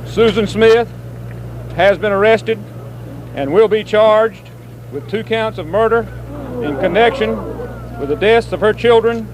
Susan Smith has been arrested and will be charged with 2 counts of murder in connection with the deaths of her children,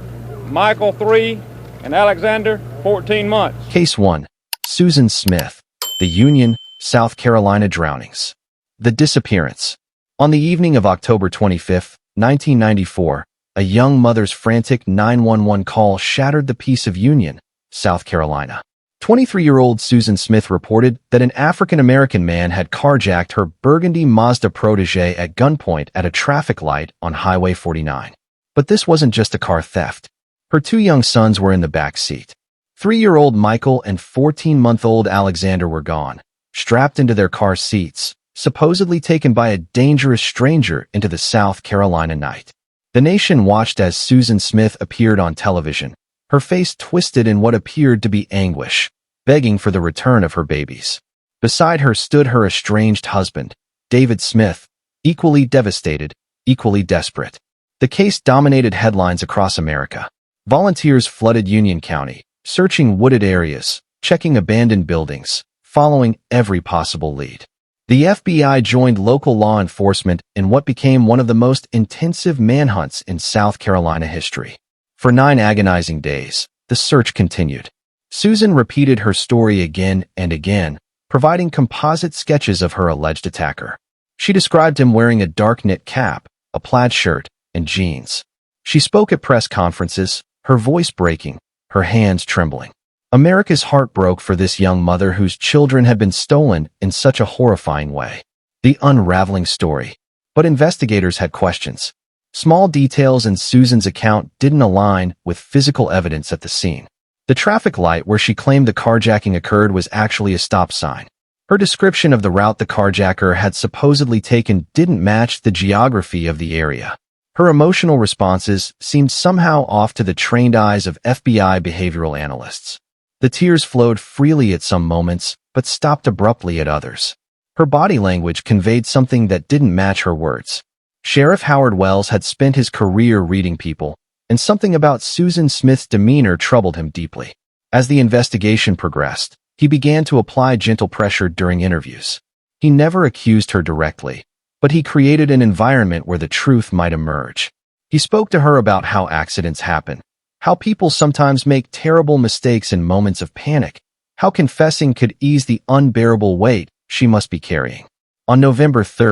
Michael 3 and Alexander 14 months. Case 1. Susan Smith, the Union, South Carolina drownings. The disappearance. On the evening of October 25, 1994, a young mother's frantic 911 call shattered the peace of Union, South Carolina. 23-year-old Susan Smith reported that an African-American man had carjacked her burgundy Mazda protege at gunpoint at a traffic light on Highway 49. But this wasn't just a car theft. Her 2 young sons were in the back seat. 3-year-old Michael and 14-month-old Alexander were gone, strapped into their car seats, supposedly taken by a dangerous stranger into the South Carolina night. The nation watched as Susan Smith appeared on television, her face twisted in what appeared to be anguish, begging for the return of her babies. Beside her stood her estranged husband, David Smith, equally devastated, equally desperate. The case dominated headlines across America. Volunteers flooded Union County, searching wooded areas, checking abandoned buildings, following every possible lead. The FBI joined local law enforcement in what became one of the most intensive manhunts in South Carolina history. For 9 agonizing days, the search continued. Susan repeated her story again and again, providing composite sketches of her alleged attacker. She described him wearing a dark knit cap, a plaid shirt, and jeans. She spoke at press conferences, her voice breaking, her hands trembling. America's heart broke for this young mother whose children had been stolen in such a horrifying way. The unraveling story. But investigators had questions. Small details in Susan's account didn't align with physical evidence at the scene. The traffic light where she claimed the carjacking occurred was actually a stop sign. Her description of the route the carjacker had supposedly taken didn't match the geography of the area. Her emotional responses seemed somehow off to the trained eyes of FBI behavioral analysts. The tears flowed freely at some moments, but stopped abruptly at others. Her body language conveyed something that didn't match her words. Sheriff Howard Wells had spent his career reading people, and something about Susan Smith's demeanor troubled him deeply. As the investigation progressed, he began to apply gentle pressure during interviews. He never accused her directly, but he created an environment where the truth might emerge. He spoke to her about how accidents happen, how people sometimes make terrible mistakes in moments of panic, how confessing could ease the unbearable weight she must be carrying. On November 3,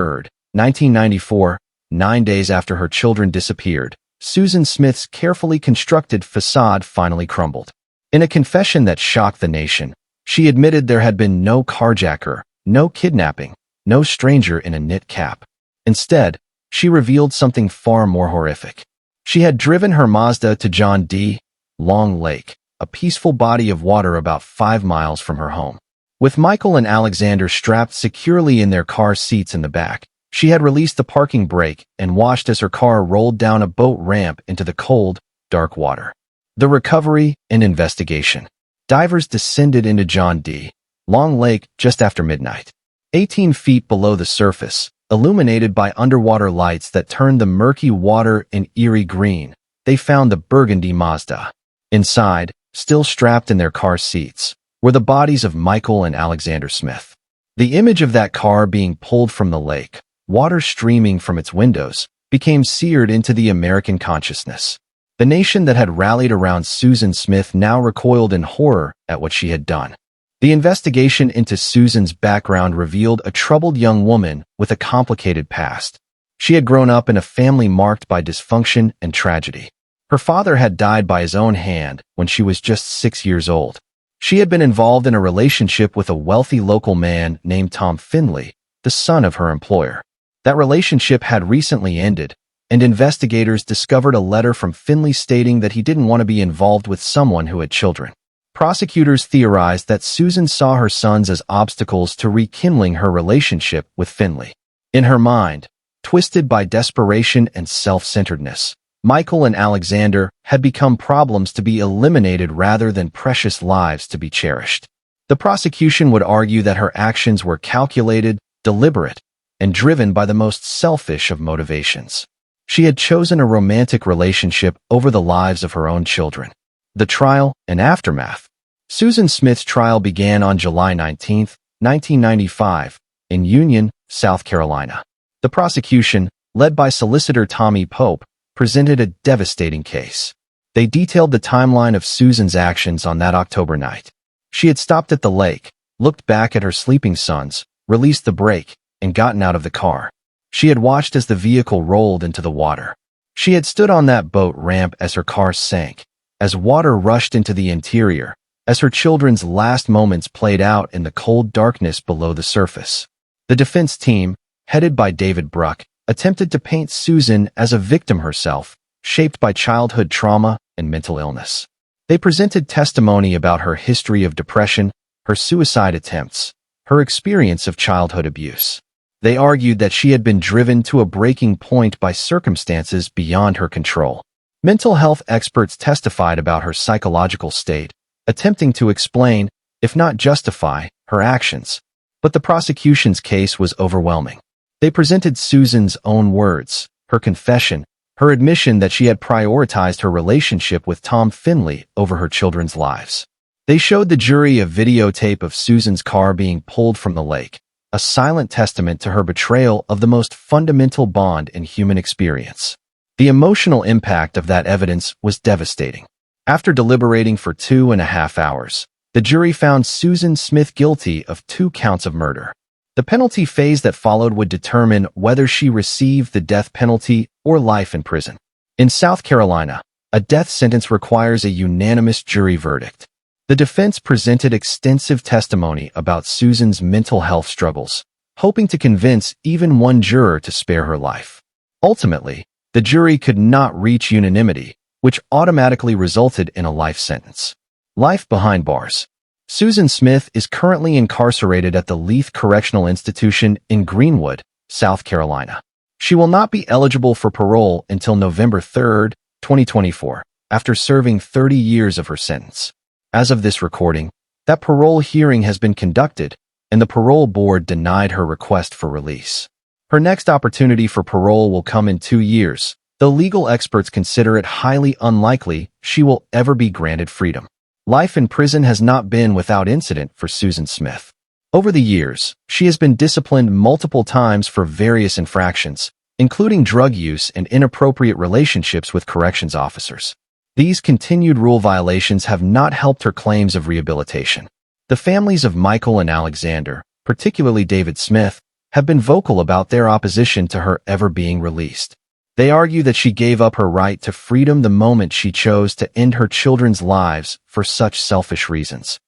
1994, 9 days after her children disappeared, Susan Smith's carefully constructed facade finally crumbled. In a confession that shocked the nation, she admitted there had been no carjacker, no kidnapping, no stranger in a knit cap. Instead, she revealed something far more horrific. She had driven her Mazda to John D. Long Lake, a peaceful body of water about 5 miles from her home. With Michael and Alexander strapped securely in their car seats in the back, she had released the parking brake and watched as her car rolled down a boat ramp into the cold, dark water. The recovery and investigation. Divers descended into John D. Long Lake just after midnight. 18 feet below the surface, illuminated by underwater lights that turned the murky water an eerie green, they found the burgundy Mazda. Inside, still strapped in their car seats, were the bodies of Michael and Alexander Smith. The image of that car being pulled from the lake, water streaming from its windows, became seared into the American consciousness. The nation that had rallied around Susan Smith now recoiled in horror at what she had done. The investigation into Susan's background revealed a troubled young woman with a complicated past. She had grown up in a family marked by dysfunction and tragedy. Her father had died by his own hand when she was just 6 years old. She had been involved in a relationship with a wealthy local man named Tom Finley, the son of her employer. That relationship had recently ended, and investigators discovered a letter from Finley stating that he didn't want to be involved with someone who had children. Prosecutors theorized that Susan saw her sons as obstacles to rekindling her relationship with Finley. In her mind, twisted by desperation and self-centeredness, Michael and Alexander had become problems to be eliminated rather than precious lives to be cherished. The prosecution would argue that her actions were calculated, deliberate, and driven by the most selfish of motivations. She had chosen a romantic relationship over the lives of her own children. The trial and aftermath. Susan Smith's trial began on July 19, 1995, in Union, South Carolina. The prosecution, led by Solicitor Tommy Pope, presented a devastating case. They detailed the timeline of Susan's actions on that October night. She had stopped at the lake, looked back at her sleeping sons, released the brake, and gotten out of the car. She had watched as the vehicle rolled into the water. She had stood on that boat ramp as her car sank, as water rushed into the interior, as her children's last moments played out in the cold darkness below the surface. The defense team, headed by David Bruck, attempted to paint Susan as a victim herself, shaped by childhood trauma and mental illness. They presented testimony about her history of depression, her suicide attempts, her experience of childhood abuse. They argued that she had been driven to a breaking point by circumstances beyond her control. Mental health experts testified about her psychological state, attempting to explain, if not justify, her actions. But the prosecution's case was overwhelming. They presented Susan's own words, her confession, her admission that she had prioritized her relationship with Tom Finley over her children's lives. They showed the jury a videotape of Susan's car being pulled from the lake, a silent testament to her betrayal of the most fundamental bond in human experience. The emotional impact of that evidence was devastating. After deliberating for 2.5 hours, the jury found Susan Smith guilty of 2 counts of murder. The penalty phase that followed would determine whether she received the death penalty or life in prison. In South Carolina, a death sentence requires a unanimous jury verdict. The defense presented extensive testimony about Susan's mental health struggles, hoping to convince even one juror to spare her life. Ultimately, the jury could not reach unanimity, which automatically resulted in a life sentence. Life behind bars. Susan Smith is currently incarcerated at the Leith Correctional Institution in Greenwood, South Carolina. She will not be eligible for parole until November 3, 2024, after serving 30 years of her sentence. As of this recording, that parole hearing has been conducted, and the parole board denied her request for release. Her next opportunity for parole will come in 2 years, though legal experts consider it highly unlikely she will ever be granted freedom. Life in prison has not been without incident for Susan Smith. Over the years, she has been disciplined multiple times for various infractions, including drug use and inappropriate relationships with corrections officers. These continued rule violations have not helped her claims of rehabilitation. The families of Michael and Alexander, particularly David Smith, have been vocal about their opposition to her ever being released. They argue that she gave up her right to freedom the moment she chose to end her children's lives for such selfish reasons.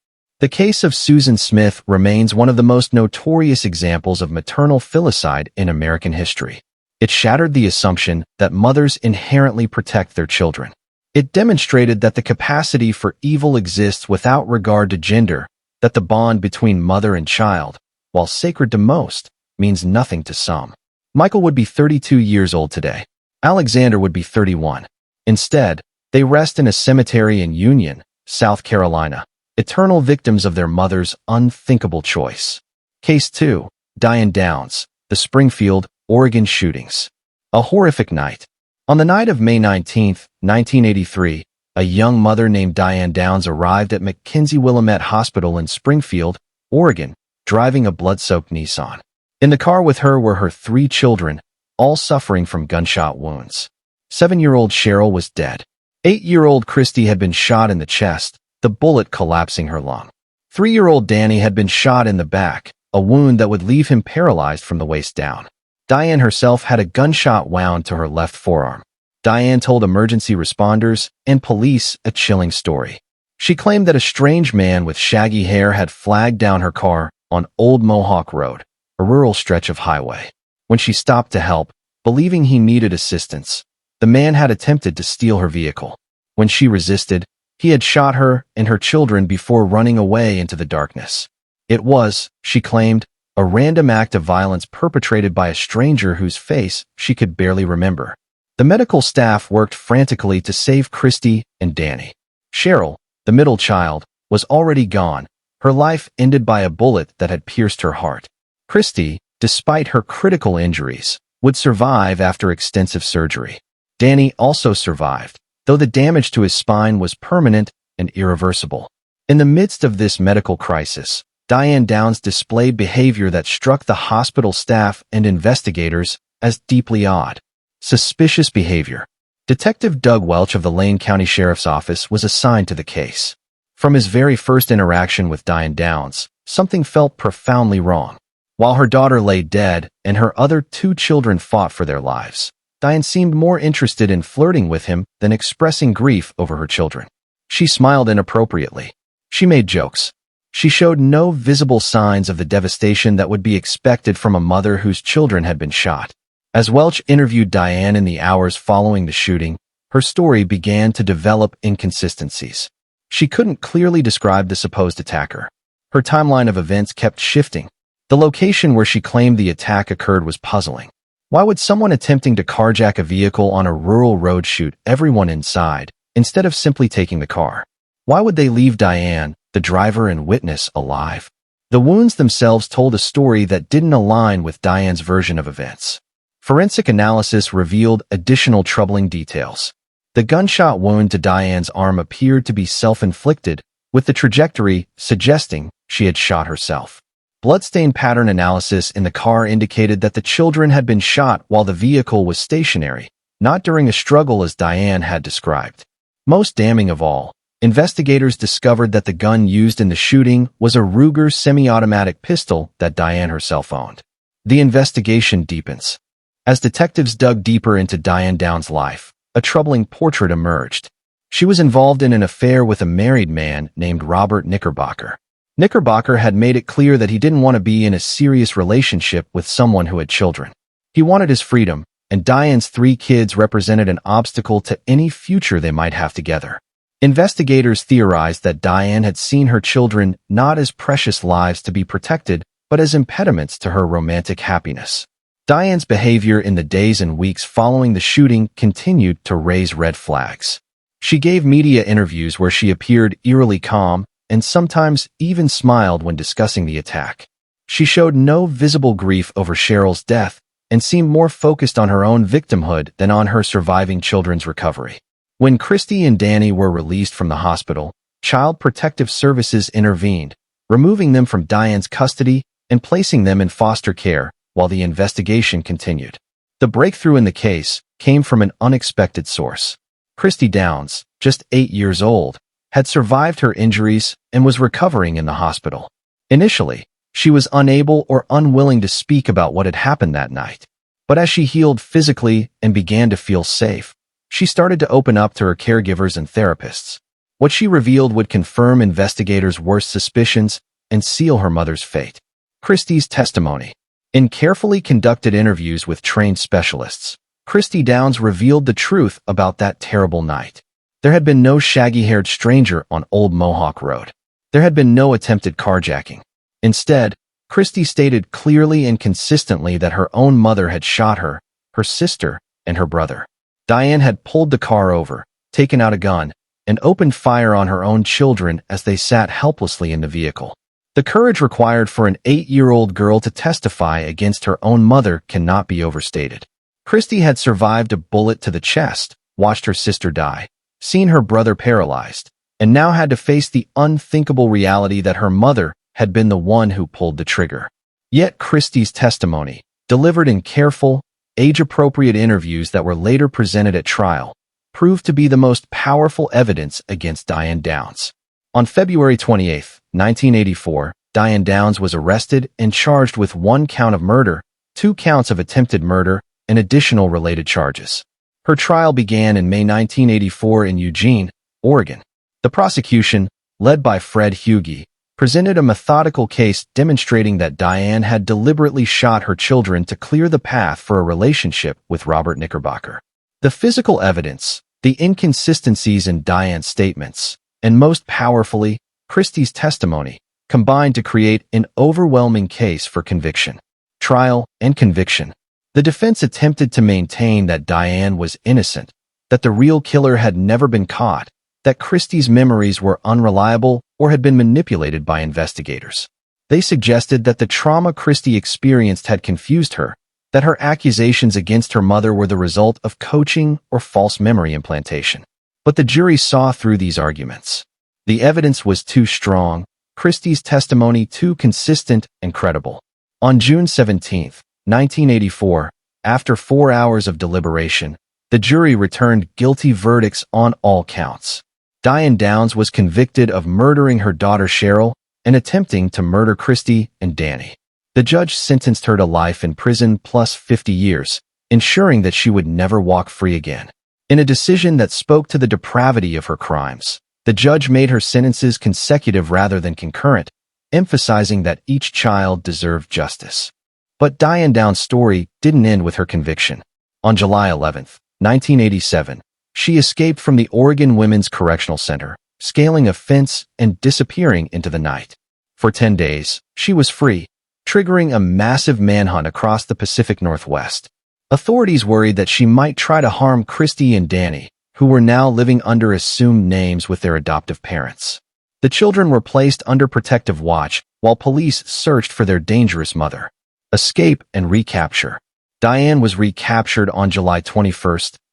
The case of Susan Smith remains one of the most notorious examples of maternal filicide in American history. It shattered the assumption that mothers inherently protect their children. It demonstrated that the capacity for evil exists without regard to gender, that the bond between mother and child, while sacred to most, means nothing to some. Michael would be 32 years old today. Alexander would be 31. Instead, they rest in a cemetery in Union, South Carolina, eternal victims of their mother's unthinkable choice. Case 2, Diane Downs, the Springfield, Oregon shootings. A horrific night. On the night of May 19, 1983, a young mother named Diane Downs arrived at McKenzie-Willamette Hospital in Springfield, Oregon, driving a blood-soaked Nissan. In the car with her were her 3 children, all suffering from gunshot wounds. 7-year-old Cheryl was dead. 8-year-old Christy had been shot in the chest, the bullet collapsing her lung. 3-year-old Danny had been shot in the back, a wound that would leave him paralyzed from the waist down. Diane herself had a gunshot wound to her left forearm. Diane told emergency responders and police a chilling story. She claimed that a strange man with shaggy hair had flagged down her car on Old Mohawk Road, a rural stretch of highway. When she stopped to help, believing he needed assistance, the man had attempted to steal her vehicle. When she resisted, he had shot her and her children before running away into the darkness. It was, she claimed, a random act of violence perpetrated by a stranger whose face she could barely remember. The medical staff worked frantically to save Christy and Danny. Cheryl, the middle child, was already gone, her life ended by a bullet that had pierced her heart. Christy, despite her critical injuries, would survive after extensive surgery. Danny also survived, though the damage to his spine was permanent and irreversible. In the midst of this medical crisis, Diane Downs displayed behavior that struck the hospital staff and investigators as deeply odd. Suspicious behavior. Detective Doug Welch of the Lane County Sheriff's Office was assigned to the case. From his very first interaction with Diane Downs, something felt profoundly wrong. While her daughter lay dead and her other 2 children fought for their lives, Diane seemed more interested in flirting with him than expressing grief over her children. She smiled inappropriately. She made jokes. She showed no visible signs of the devastation that would be expected from a mother whose children had been shot. As Welch interviewed Diane in the hours following the shooting, her story began to develop inconsistencies. She couldn't clearly describe the supposed attacker. Her timeline of events kept shifting. The location where she claimed the attack occurred was puzzling. Why would someone attempting to carjack a vehicle on a rural road shoot everyone inside, instead of simply taking the car? Why would they leave Diane, the driver and witness, alive? The wounds themselves told a story that didn't align with Diane's version of events. Forensic analysis revealed additional troubling details. The gunshot wound to Diane's arm appeared to be self-inflicted, with the trajectory suggesting she had shot herself. Bloodstain pattern analysis in the car indicated that the children had been shot while the vehicle was stationary, not during a struggle as Diane had described. Most damning of all, investigators discovered that the gun used in the shooting was a Ruger semi-automatic pistol that Diane herself owned. The investigation deepens. As detectives dug deeper into Diane Downs' life, a troubling portrait emerged. She was involved in an affair with a married man named Robert Knickerbocker. Knickerbocker had made it clear that he didn't want to be in a serious relationship with someone who had children. He wanted his freedom, and Diane's 3 kids represented an obstacle to any future they might have together. Investigators theorized that Diane had seen her children not as precious lives to be protected, but as impediments to her romantic happiness. Diane's behavior in the days and weeks following the shooting continued to raise red flags. She gave media interviews where she appeared eerily calm and sometimes even smiled when discussing the attack. She showed no visible grief over Cheryl's death and seemed more focused on her own victimhood than on her surviving children's recovery. When Christy and Danny were released from the hospital, Child Protective Services intervened, removing them from Diane's custody and placing them in foster care while the investigation continued. The breakthrough in the case came from an unexpected source. Christy Downs, just 8 years old, had survived her injuries and was recovering in the hospital. Initially, she was unable or unwilling to speak about what had happened that night. But as she healed physically and began to feel safe, she started to open up to her caregivers and therapists. What she revealed would confirm investigators' worst suspicions and seal her mother's fate. Christy's testimony. In carefully conducted interviews with trained specialists, Christy Downs revealed the truth about that terrible night. There had been no shaggy-haired stranger on Old Mohawk Road. There had been no attempted carjacking. Instead, Christy stated clearly and consistently that her own mother had shot her, her sister, and her brother. Diane had pulled the car over, taken out a gun, and opened fire on her own children as they sat helplessly in the vehicle. The courage required for an 8-year-old girl to testify against her own mother cannot be overstated. Christy had survived a bullet to the chest, watched her sister die, seen her brother paralyzed, and now had to face the unthinkable reality that her mother had been the one who pulled the trigger. Yet Christy's testimony, delivered in careful, age-appropriate interviews that were later presented at trial, proved to be the most powerful evidence against Diane Downs. On February 28, 1984, Diane Downs was arrested and charged with 1 count of murder, 2 counts of attempted murder, and additional related charges. Her trial began in May 1984 in Eugene, Oregon. The prosecution, led by Fred Hughey, presented a methodical case demonstrating that Diane had deliberately shot her children to clear the path for a relationship with Robert Knickerbocker. The physical evidence, the inconsistencies in Diane's statements, and most powerfully, Christy's testimony, combined to create an overwhelming case for conviction. Trial and conviction. The defense attempted to maintain that Diane was innocent, that the real killer had never been caught, that Christy's memories were unreliable or had been manipulated by investigators. They suggested that the trauma Christy experienced had confused her, that her accusations against her mother were the result of coaching or false memory implantation. But the jury saw through these arguments. The evidence was too strong, Christie's testimony too consistent and credible. On June 17, 1984, after 4 hours of deliberation, the jury returned guilty verdicts on all counts. Diane Downs was convicted of murdering her daughter Cheryl and attempting to murder Christy and Danny. The judge sentenced her to life in prison plus 50 years, ensuring that she would never walk free again. In a decision that spoke to the depravity of her crimes, the judge made her sentences consecutive rather than concurrent, emphasizing that each child deserved justice. But Diane Downs' story didn't end with her conviction. On July 11, 1987, she escaped from the Oregon Women's Correctional Center, scaling a fence and disappearing into the night. For 10 days, she was free, triggering a massive manhunt across the Pacific Northwest. Authorities worried that she might try to harm Christy and Danny, who were now living under assumed names with their adoptive parents. The children were placed under protective watch while police searched for their dangerous mother. Escape and recapture. Diane was recaptured on July 21,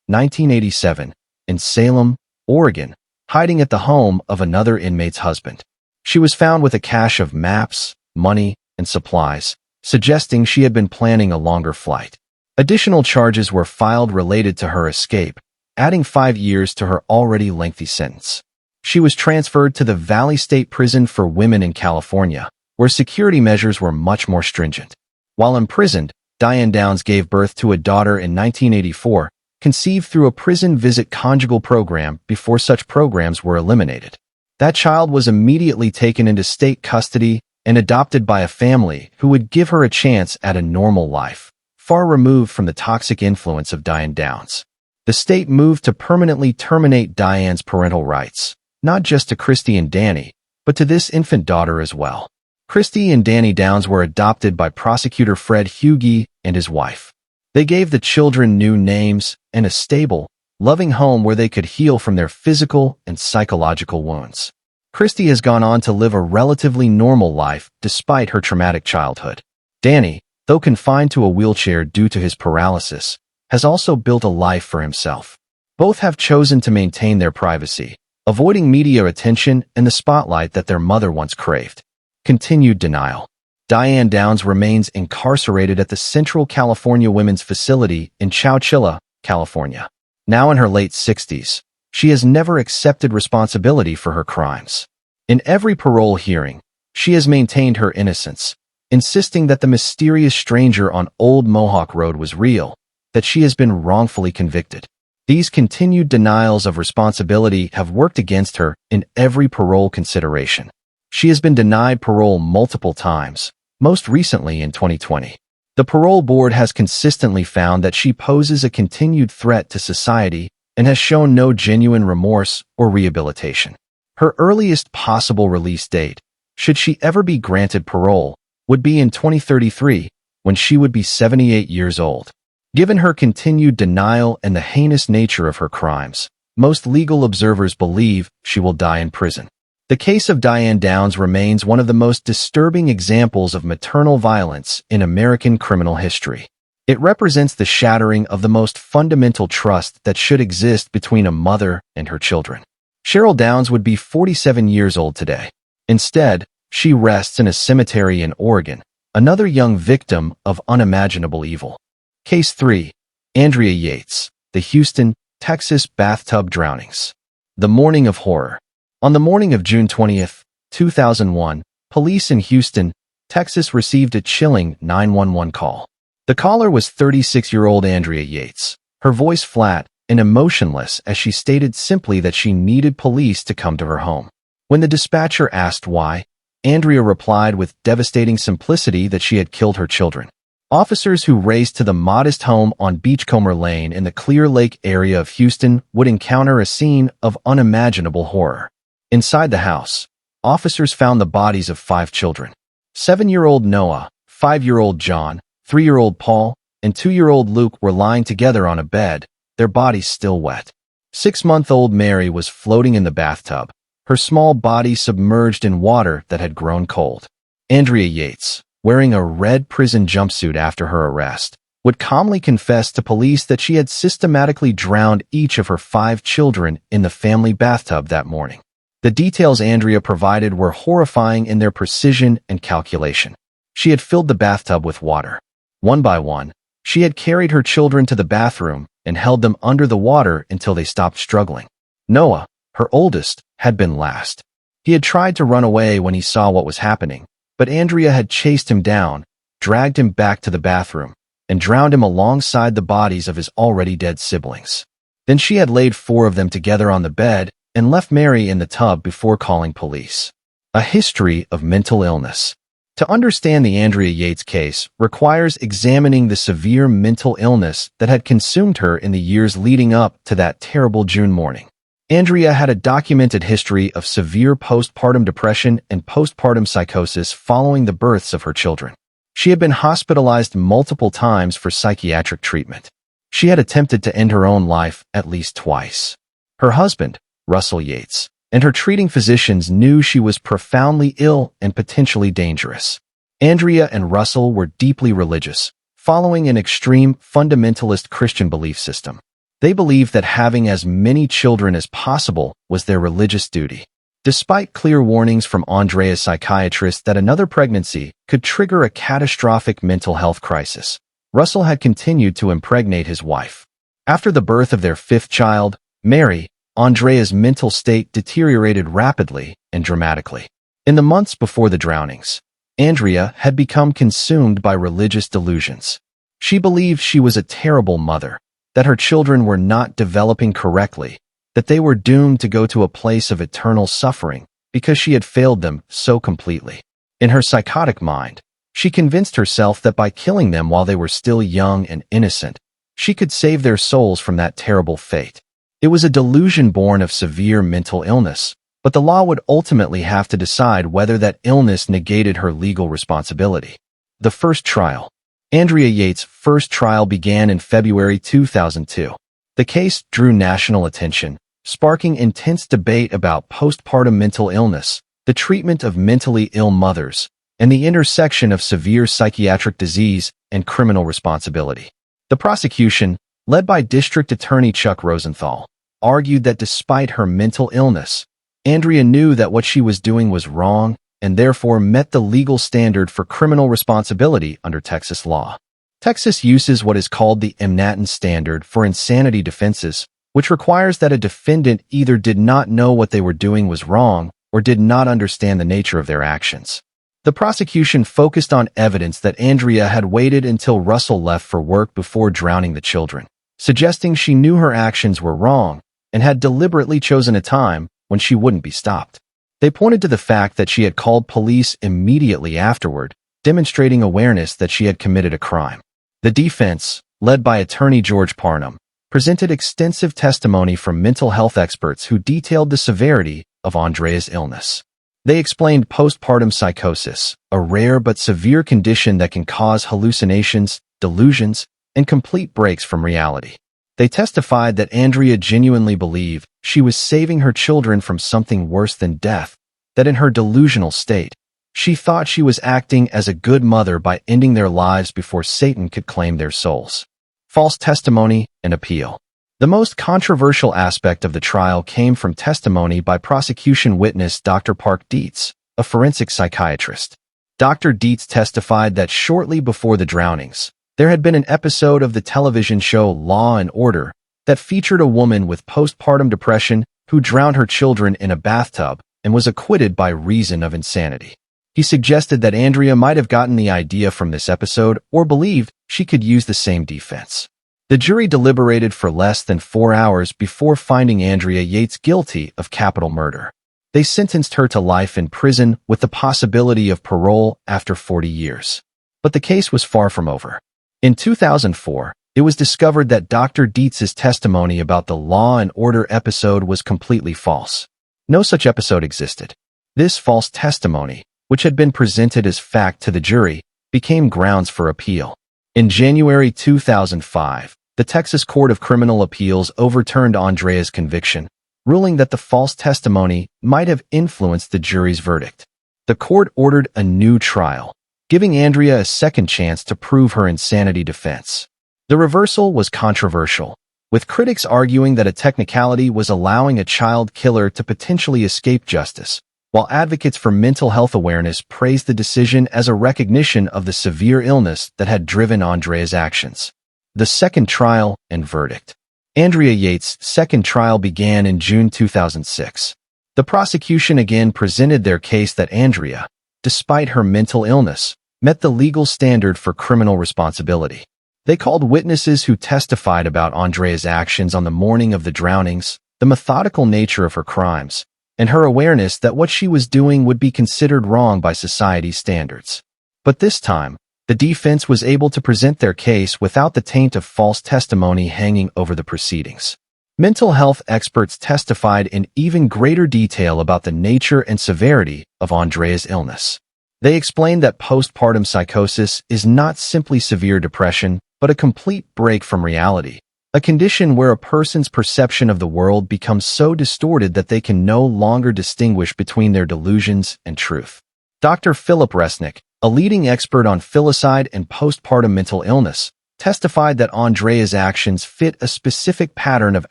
1987, in Salem, Oregon, hiding at the home of another inmate's husband. She was found with a cache of maps, money, and supplies, suggesting she had been planning a longer flight. Additional charges were filed related to her escape, adding 5 years to her already lengthy sentence. She was transferred to the Valley State Prison for Women in California, where security measures were much more stringent. While imprisoned, Diane Downs gave birth to a daughter in 1984, conceived through a prison visit conjugal program before such programs were eliminated. That child was immediately taken into state custody and adopted by a family who would give her a chance at a normal life, far removed from the toxic influence of Diane Downs. The state moved to permanently terminate Diane's parental rights, not just to Christy and Danny, but to this infant daughter as well. Christy and Danny Downs were adopted by prosecutor Fred Hughey and his wife. They gave the children new names and a stable, loving home where they could heal from their physical and psychological wounds. Christy has gone on to live a relatively normal life despite her traumatic childhood. Danny, though confined to a wheelchair due to his paralysis, has also built a life for himself. Both have chosen to maintain their privacy, avoiding media attention and the spotlight that their mother once craved. Continued denial. Diane Downs remains incarcerated at the Central California Women's Facility in Chowchilla, California. Now in her late 60s, she has never accepted responsibility for her crimes. In every parole hearing, she has maintained her innocence, insisting that the mysterious stranger on Old Mohawk Road was real, that she has been wrongfully convicted. These continued denials of responsibility have worked against her in every parole consideration. She has been denied parole multiple times, most recently in 2020. The parole board has consistently found that she poses a continued threat to society and has shown no genuine remorse or rehabilitation. Her earliest possible release date, should she ever be granted parole, would be in 2033, when she would be 78 years old. Given her continued denial and the heinous nature of her crimes, most legal observers believe she will die in prison. The case of Diane Downs remains one of the most disturbing examples of maternal violence in American criminal history. It represents the shattering of the most fundamental trust that should exist between a mother and her children. Cheryl Downs would be 47 years old today. Instead, she rests in a cemetery in Oregon, another young victim of unimaginable evil. Case 3. Andrea Yates, the Houston, Texas bathtub drownings. The morning of horror. On the morning of June 20, 2001, police in Houston, Texas received a chilling 911 call. The caller was 36-year-old Andrea Yates, her voice flat and emotionless as she stated simply that she needed police to come to her home. When the dispatcher asked why, Andrea replied with devastating simplicity that she had killed her children. Officers who raced to the modest home on Beachcomber Lane in the Clear Lake area of Houston would encounter a scene of unimaginable horror. Inside the house, officers found the bodies of 5 children. 7-year-old Noah, 5-year-old John, 3-year-old Paul, and 2-year-old Luke were lying together on a bed, their bodies still wet. 6-month-old Mary was floating in the bathtub, her small body submerged in water that had grown cold. Andrea Yates, wearing a red prison jumpsuit after her arrest, would calmly confess to police that she had systematically drowned each of her 5 children in the family bathtub that morning. The details Andrea provided were horrifying in their precision and calculation. She had filled the bathtub with water. One by one, she had carried her children to the bathroom and held them under the water until they stopped struggling. Noah, her oldest, had been last. He had tried to run away when he saw what was happening, but Andrea had chased him down, dragged him back to the bathroom, and drowned him alongside the bodies of his already dead siblings. Then she had laid 4 of them together on the bed and left Mary in the tub before calling police. A history of mental illness. To understand the Andrea Yates case requires examining the severe mental illness that had consumed her in the years leading up to that terrible June morning. Andrea had a documented history of severe postpartum depression and postpartum psychosis following the births of her children. She had been hospitalized multiple times for psychiatric treatment. She had attempted to end her own life at least twice. Her husband, Russell Yates, and her treating physicians knew she was profoundly ill and potentially dangerous. Andrea and Russell were deeply religious, following an extreme fundamentalist Christian belief system. They believed that having as many children as possible was their religious duty. Despite clear warnings from Andrea's psychiatrist that another pregnancy could trigger a catastrophic mental health crisis, Russell had continued to impregnate his wife. After the birth of their 5th child, Mary, Andrea's mental state deteriorated rapidly and dramatically. In the months before the drownings, Andrea had become consumed by religious delusions. She believed she was a terrible mother, that her children were not developing correctly, that they were doomed to go to a place of eternal suffering because she had failed them so completely. In her psychotic mind, she convinced herself that by killing them while they were still young and innocent, she could save their souls from that terrible fate. It was a delusion born of severe mental illness, but the law would ultimately have to decide whether that illness negated her legal responsibility. The first trial. Andrea Yates' first trial began in February 2002. The case drew national attention, sparking intense debate about postpartum mental illness, the treatment of mentally ill mothers, and the intersection of severe psychiatric disease and criminal responsibility. The prosecution, led by District Attorney Chuck Rosenthal, argued that despite her mental illness, Andrea knew that what she was doing was wrong and therefore met the legal standard for criminal responsibility under Texas law. Texas uses what is called the Manhattan standard for insanity defenses, which requires that a defendant either did not know what they were doing was wrong or did not understand the nature of their actions. The prosecution focused on evidence that Andrea had waited until Russell left for work before drowning the children, suggesting she knew her actions were wrong and had deliberately chosen a time when she wouldn't be stopped. They pointed to the fact that she had called police immediately afterward, demonstrating awareness that she had committed a crime. The defense, led by attorney George Parnham, presented extensive testimony from mental health experts who detailed the severity of Andrea's illness. They explained postpartum psychosis, a rare but severe condition that can cause hallucinations, delusions, and complete breaks from reality. They testified that Andrea genuinely believed she was saving her children from something worse than death, that in her delusional state, she thought she was acting as a good mother by ending their lives before Satan could claim their souls. False testimony and appeal. The most controversial aspect of the trial came from testimony by prosecution witness Dr. Park Dietz, a forensic psychiatrist. Dr. Dietz testified that shortly before the drownings, there had been an episode of the television show Law and Order that featured a woman with postpartum depression who drowned her children in a bathtub and was acquitted by reason of insanity. He suggested that Andrea might have gotten the idea from this episode or believed she could use the same defense. The jury deliberated for less than 4 hours before finding Andrea Yates guilty of capital murder. They sentenced her to life in prison with the possibility of parole after 40 years. But the case was far from over. In 2004, it was discovered that Dr. Dietz's testimony about the Law and Order episode was completely false. No such episode existed. This false testimony, which had been presented as fact to the jury, became grounds for appeal. In January 2005, the Texas Court of Criminal Appeals overturned Andrea's conviction, ruling that the false testimony might have influenced the jury's verdict. The court ordered a new trial, giving Andrea a second chance to prove her insanity defense. The reversal was controversial. with critics arguing that a technicality was allowing a child killer to potentially escape justice, while advocates for mental health awareness praised the decision as a recognition of the severe illness that had driven Andrea's actions. The second trial and verdict. Andrea Yates' second trial began in June 2006. The prosecution again presented their case that Andrea, despite her mental illness, met the legal standard for criminal responsibility. They called witnesses who testified about Andrea's actions on the morning of the drownings, the methodical nature of her crimes, and her awareness that what she was doing would be considered wrong by society's standards. But this time, the defense was able to present their case without the taint of false testimony hanging over the proceedings. Mental health experts testified in even greater detail about the nature and severity of Andrea's illness. They explained that postpartum psychosis is not simply severe depression, but a complete break from reality, a condition where a person's perception of the world becomes so distorted that they can no longer distinguish between their delusions and truth. Dr. Philip Resnick, a leading expert on filicide and postpartum mental illness, testified that Andrea's actions fit a specific pattern of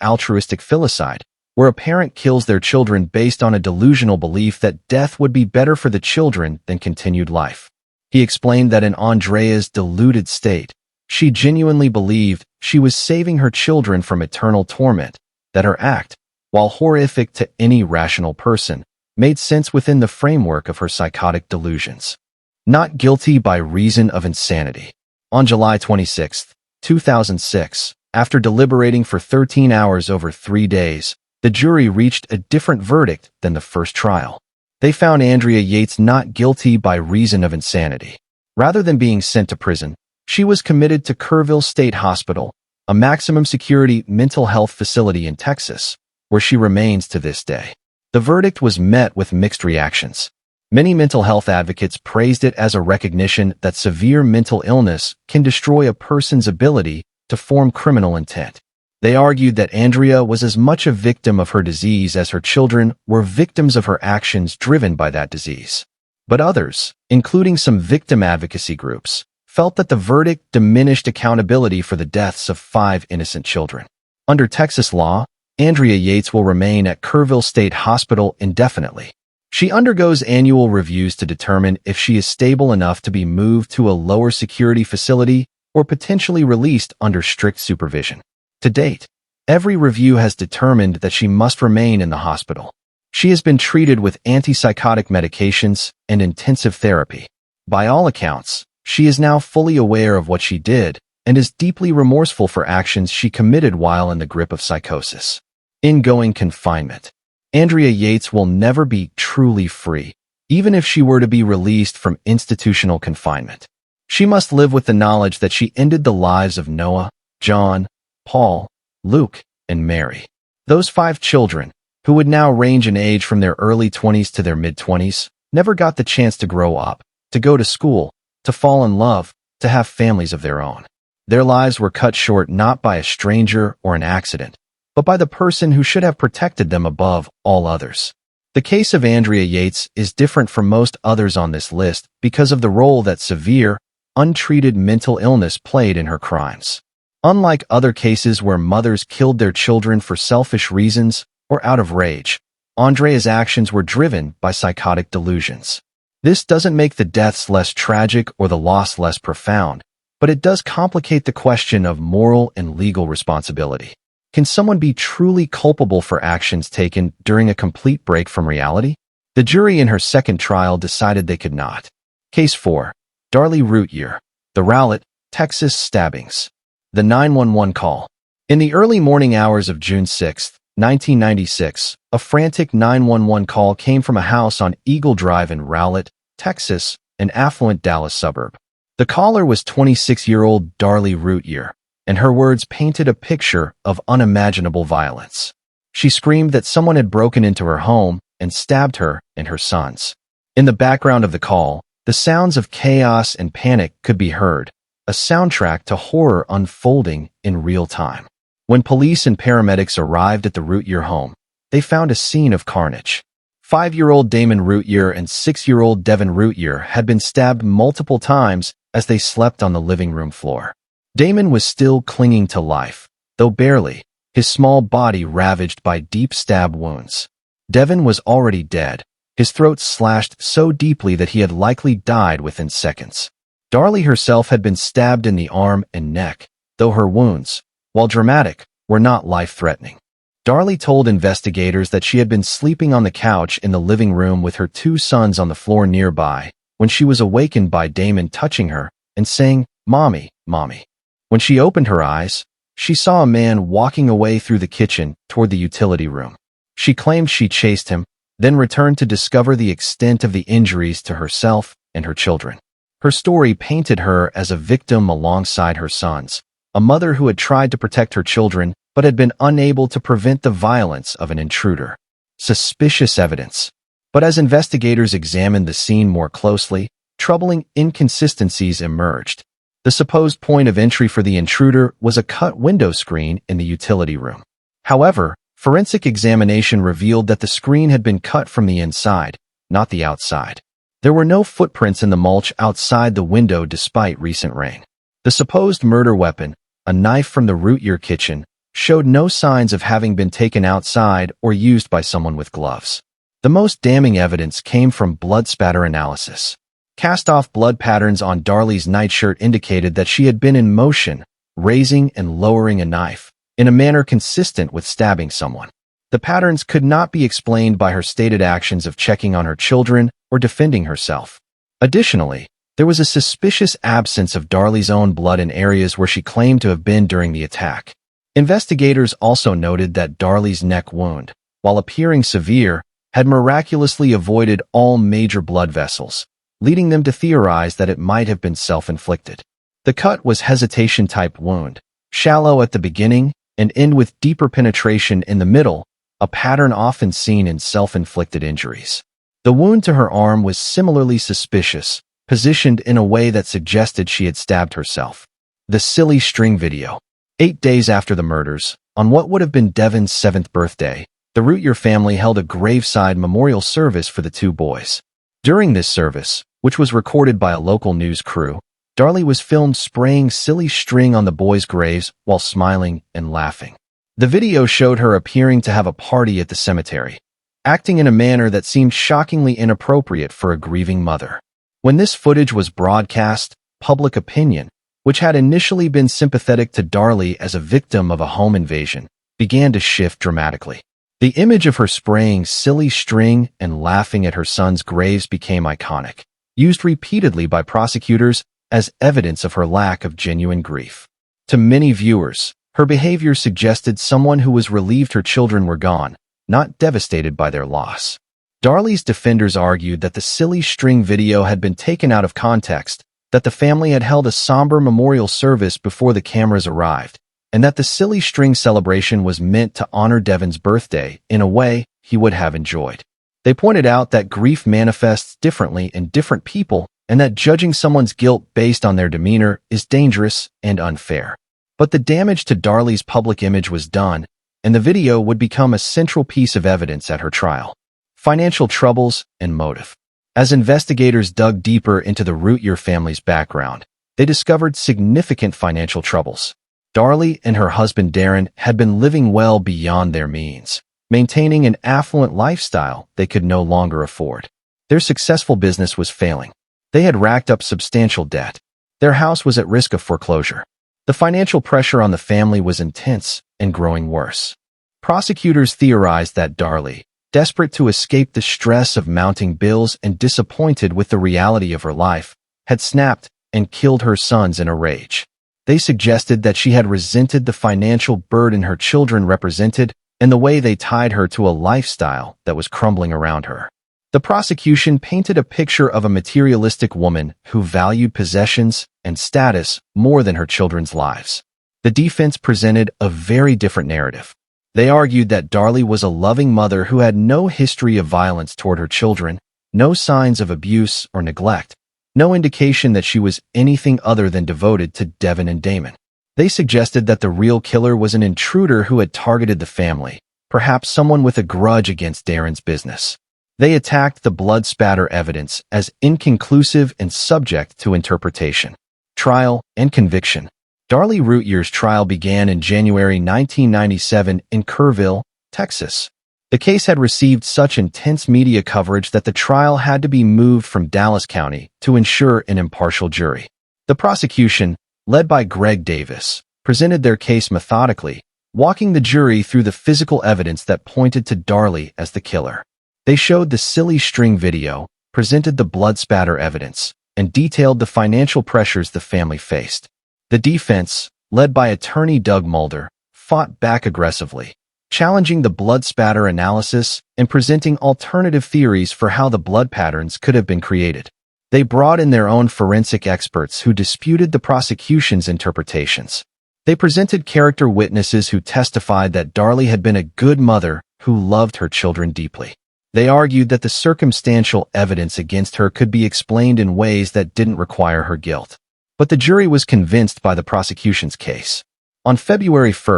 altruistic filicide, where a parent kills their children based on a delusional belief that death would be better for the children than continued life. He explained that in Andrea's deluded state, she genuinely believed she was saving her children from eternal torment, that her act, while horrific to any rational person, made sense within the framework of her psychotic delusions. Not guilty by reason of insanity. On July 26, 2006, after deliberating for 13 hours over 3 days, the jury reached a different verdict than the first trial. They found Andrea Yates not guilty by reason of insanity. Rather than being sent to prison, she was committed to Kerrville State Hospital, a maximum-security mental health facility in Texas, where she remains to this day. The verdict was met with mixed reactions. Many mental health advocates praised it as a recognition that severe mental illness can destroy a person's ability to form criminal intent. They argued that Andrea was as much a victim of her disease as her children were victims of her actions driven by that disease. But others, including some victim advocacy groups, felt that the verdict diminished accountability for the deaths of 5 innocent children. Under Texas law, Andrea Yates will remain at Kerrville State Hospital indefinitely. She undergoes annual reviews to determine if she is stable enough to be moved to a lower security facility or potentially released under strict supervision. To date, every review has determined that she must remain in the hospital. She has been treated with antipsychotic medications and intensive therapy. By all accounts, she is now fully aware of what she did and is deeply remorseful for actions she committed while in the grip of psychosis. Ingoing confinement. Andrea Yates will never be truly free, even if she were to be released from institutional confinement. She must live with the knowledge that she ended the lives of Noah, John, Paul, Luke, and Mary. Those 5 children, who would now range in age from their early 20s to their mid-20s, never got the chance to grow up, to go to school, to fall in love, to have families of their own. Their lives were cut short not by a stranger or an accident, but by the person who should have protected them above all others. The case of Andrea Yates is different from most others on this list because of the role that severe, untreated mental illness played in her crimes. Unlike other cases where mothers killed their children for selfish reasons or out of rage, Andrea's actions were driven by psychotic delusions. This doesn't make the deaths less tragic or the loss less profound, but it does complicate the question of moral and legal responsibility. Can someone be truly culpable for actions taken during a complete break from reality? The jury in her second trial decided they could not. Case 4. Darlie Routier. The Rowlett, Texas Stabbings. The 911 call. In the early morning hours of June 6, 1996, a frantic 911 call came from a house on Eagle Drive in Rowlett, Texas, an affluent Dallas suburb. The caller was 26-year-old Darlie Routier, and her words painted a picture of unimaginable violence. She screamed that someone had broken into her home and stabbed her and her sons. In the background of the call, the sounds of chaos and panic could be heard, a soundtrack to horror unfolding in real time. When police and paramedics arrived at the Routier home, they found a scene of carnage. 5-year-old Damon Routier and 6-year-old Devin Routier had been stabbed multiple times as they slept on the living room floor. Damon was still clinging to life, though barely, his small body ravaged by deep stab wounds. Devin was already dead, his throat slashed so deeply that he had likely died within seconds. Darlie herself had been stabbed in the arm and neck, though her wounds, while dramatic, were not life-threatening. Darlie told investigators that she had been sleeping on the couch in the living room with her 2 sons on the floor nearby when she was awakened by Damon touching her and saying, "Mommy, Mommy." When she opened her eyes, she saw a man walking away through the kitchen toward the utility room. She claimed she chased him, then returned to discover the extent of the injuries to herself and her children. Her story painted her as a victim alongside her sons, a mother who had tried to protect her children but had been unable to prevent the violence of an intruder. Suspicious evidence. But as investigators examined the scene more closely, troubling inconsistencies emerged. The supposed point of entry for the intruder was a cut window screen in the utility room. However, forensic examination revealed that the screen had been cut from the inside, not the outside. There were no footprints in the mulch outside the window despite recent rain. The supposed murder weapon, a knife from the Routier kitchen, showed no signs of having been taken outside or used by someone with gloves. The most damning evidence came from blood spatter analysis. Cast-off blood patterns on Darlie's nightshirt indicated that she had been in motion, raising and lowering a knife, in a manner consistent with stabbing someone. The patterns could not be explained by her stated actions of checking on her children or defending herself. Additionally, there was a suspicious absence of Darlie's own blood in areas where she claimed to have been during the attack. Investigators also noted that Darlie's neck wound, while appearing severe, had miraculously avoided all major blood vessels, leading them to theorize that it might have been self-inflicted. The cut was hesitation-type wound, shallow at the beginning and end with deeper penetration in the middle, a pattern often seen in self-inflicted injuries. The wound to her arm was similarly suspicious, positioned in a way that suggested she had stabbed herself. The silly string video. 8 days after the murders, on what would have been Devin's 7th birthday, the Routier family held a graveside memorial service for the 2 boys. During this service, which was recorded by a local news crew, Darlie was filmed spraying silly string on the boys' graves while smiling and laughing. The video showed her appearing to have a party at the cemetery, acting in a manner that seemed shockingly inappropriate for a grieving mother. When this footage was broadcast, public opinion, which had initially been sympathetic to Darlie as a victim of a home invasion, began to shift dramatically. The image of her spraying silly string and laughing at her son's graves became iconic, used repeatedly by prosecutors as evidence of her lack of genuine grief. To many viewers, her behavior suggested someone who was relieved her children were gone, not devastated by their loss. Darlie's defenders argued that the silly string video had been taken out of context, that the family had held a somber memorial service before the cameras arrived, and that the silly string celebration was meant to honor Devin's birthday in a way he would have enjoyed. They pointed out that grief manifests differently in different people and that judging someone's guilt based on their demeanor is dangerous and unfair. But the damage to Darlie's public image was done, and the video would become a central piece of evidence at her trial. Financial troubles and motive. As investigators dug deeper into the Routier family's background, they discovered significant financial troubles. Darlie and her husband Darren had been living well beyond their means, maintaining an affluent lifestyle they could no longer afford. Their successful business was failing. They had racked up substantial debt. Their house was at risk of foreclosure. The financial pressure on the family was intense and growing worse. Prosecutors theorized that Darlie, desperate to escape the stress of mounting bills and disappointed with the reality of her life, had snapped and killed her sons in a rage. They suggested that she had resented the financial burden her children represented and the way they tied her to a lifestyle that was crumbling around her. The prosecution painted a picture of a materialistic woman who valued possessions and status more than her children's lives. The defense presented a very different narrative. They argued that Darlie was a loving mother who had no history of violence toward her children, no signs of abuse or neglect, no indication that she was anything other than devoted to Devin and Damon. They suggested that the real killer was an intruder who had targeted the family, perhaps someone with a grudge against Darren's business. They attacked the blood spatter evidence as inconclusive and subject to interpretation. Trial and conviction. Darlie Routier's trial began in January 1997 in Kerrville, Texas. The case had received such intense media coverage that the trial had to be moved from Dallas County to ensure an impartial jury. The prosecution, led by Greg Davis, presented their case methodically, walking the jury through the physical evidence that pointed to Darlie as the killer. They showed the silly string video, presented the blood spatter evidence, and detailed the financial pressures the family faced. The defense, led by attorney Doug Mulder, fought back aggressively, challenging the blood spatter analysis and presenting alternative theories for how the blood patterns could have been created. They brought in their own forensic experts who disputed the prosecution's interpretations. They presented character witnesses who testified that Darlie had been a good mother who loved her children deeply. They argued that the circumstantial evidence against her could be explained in ways that didn't require her guilt. But the jury was convinced by the prosecution's case. On February 1,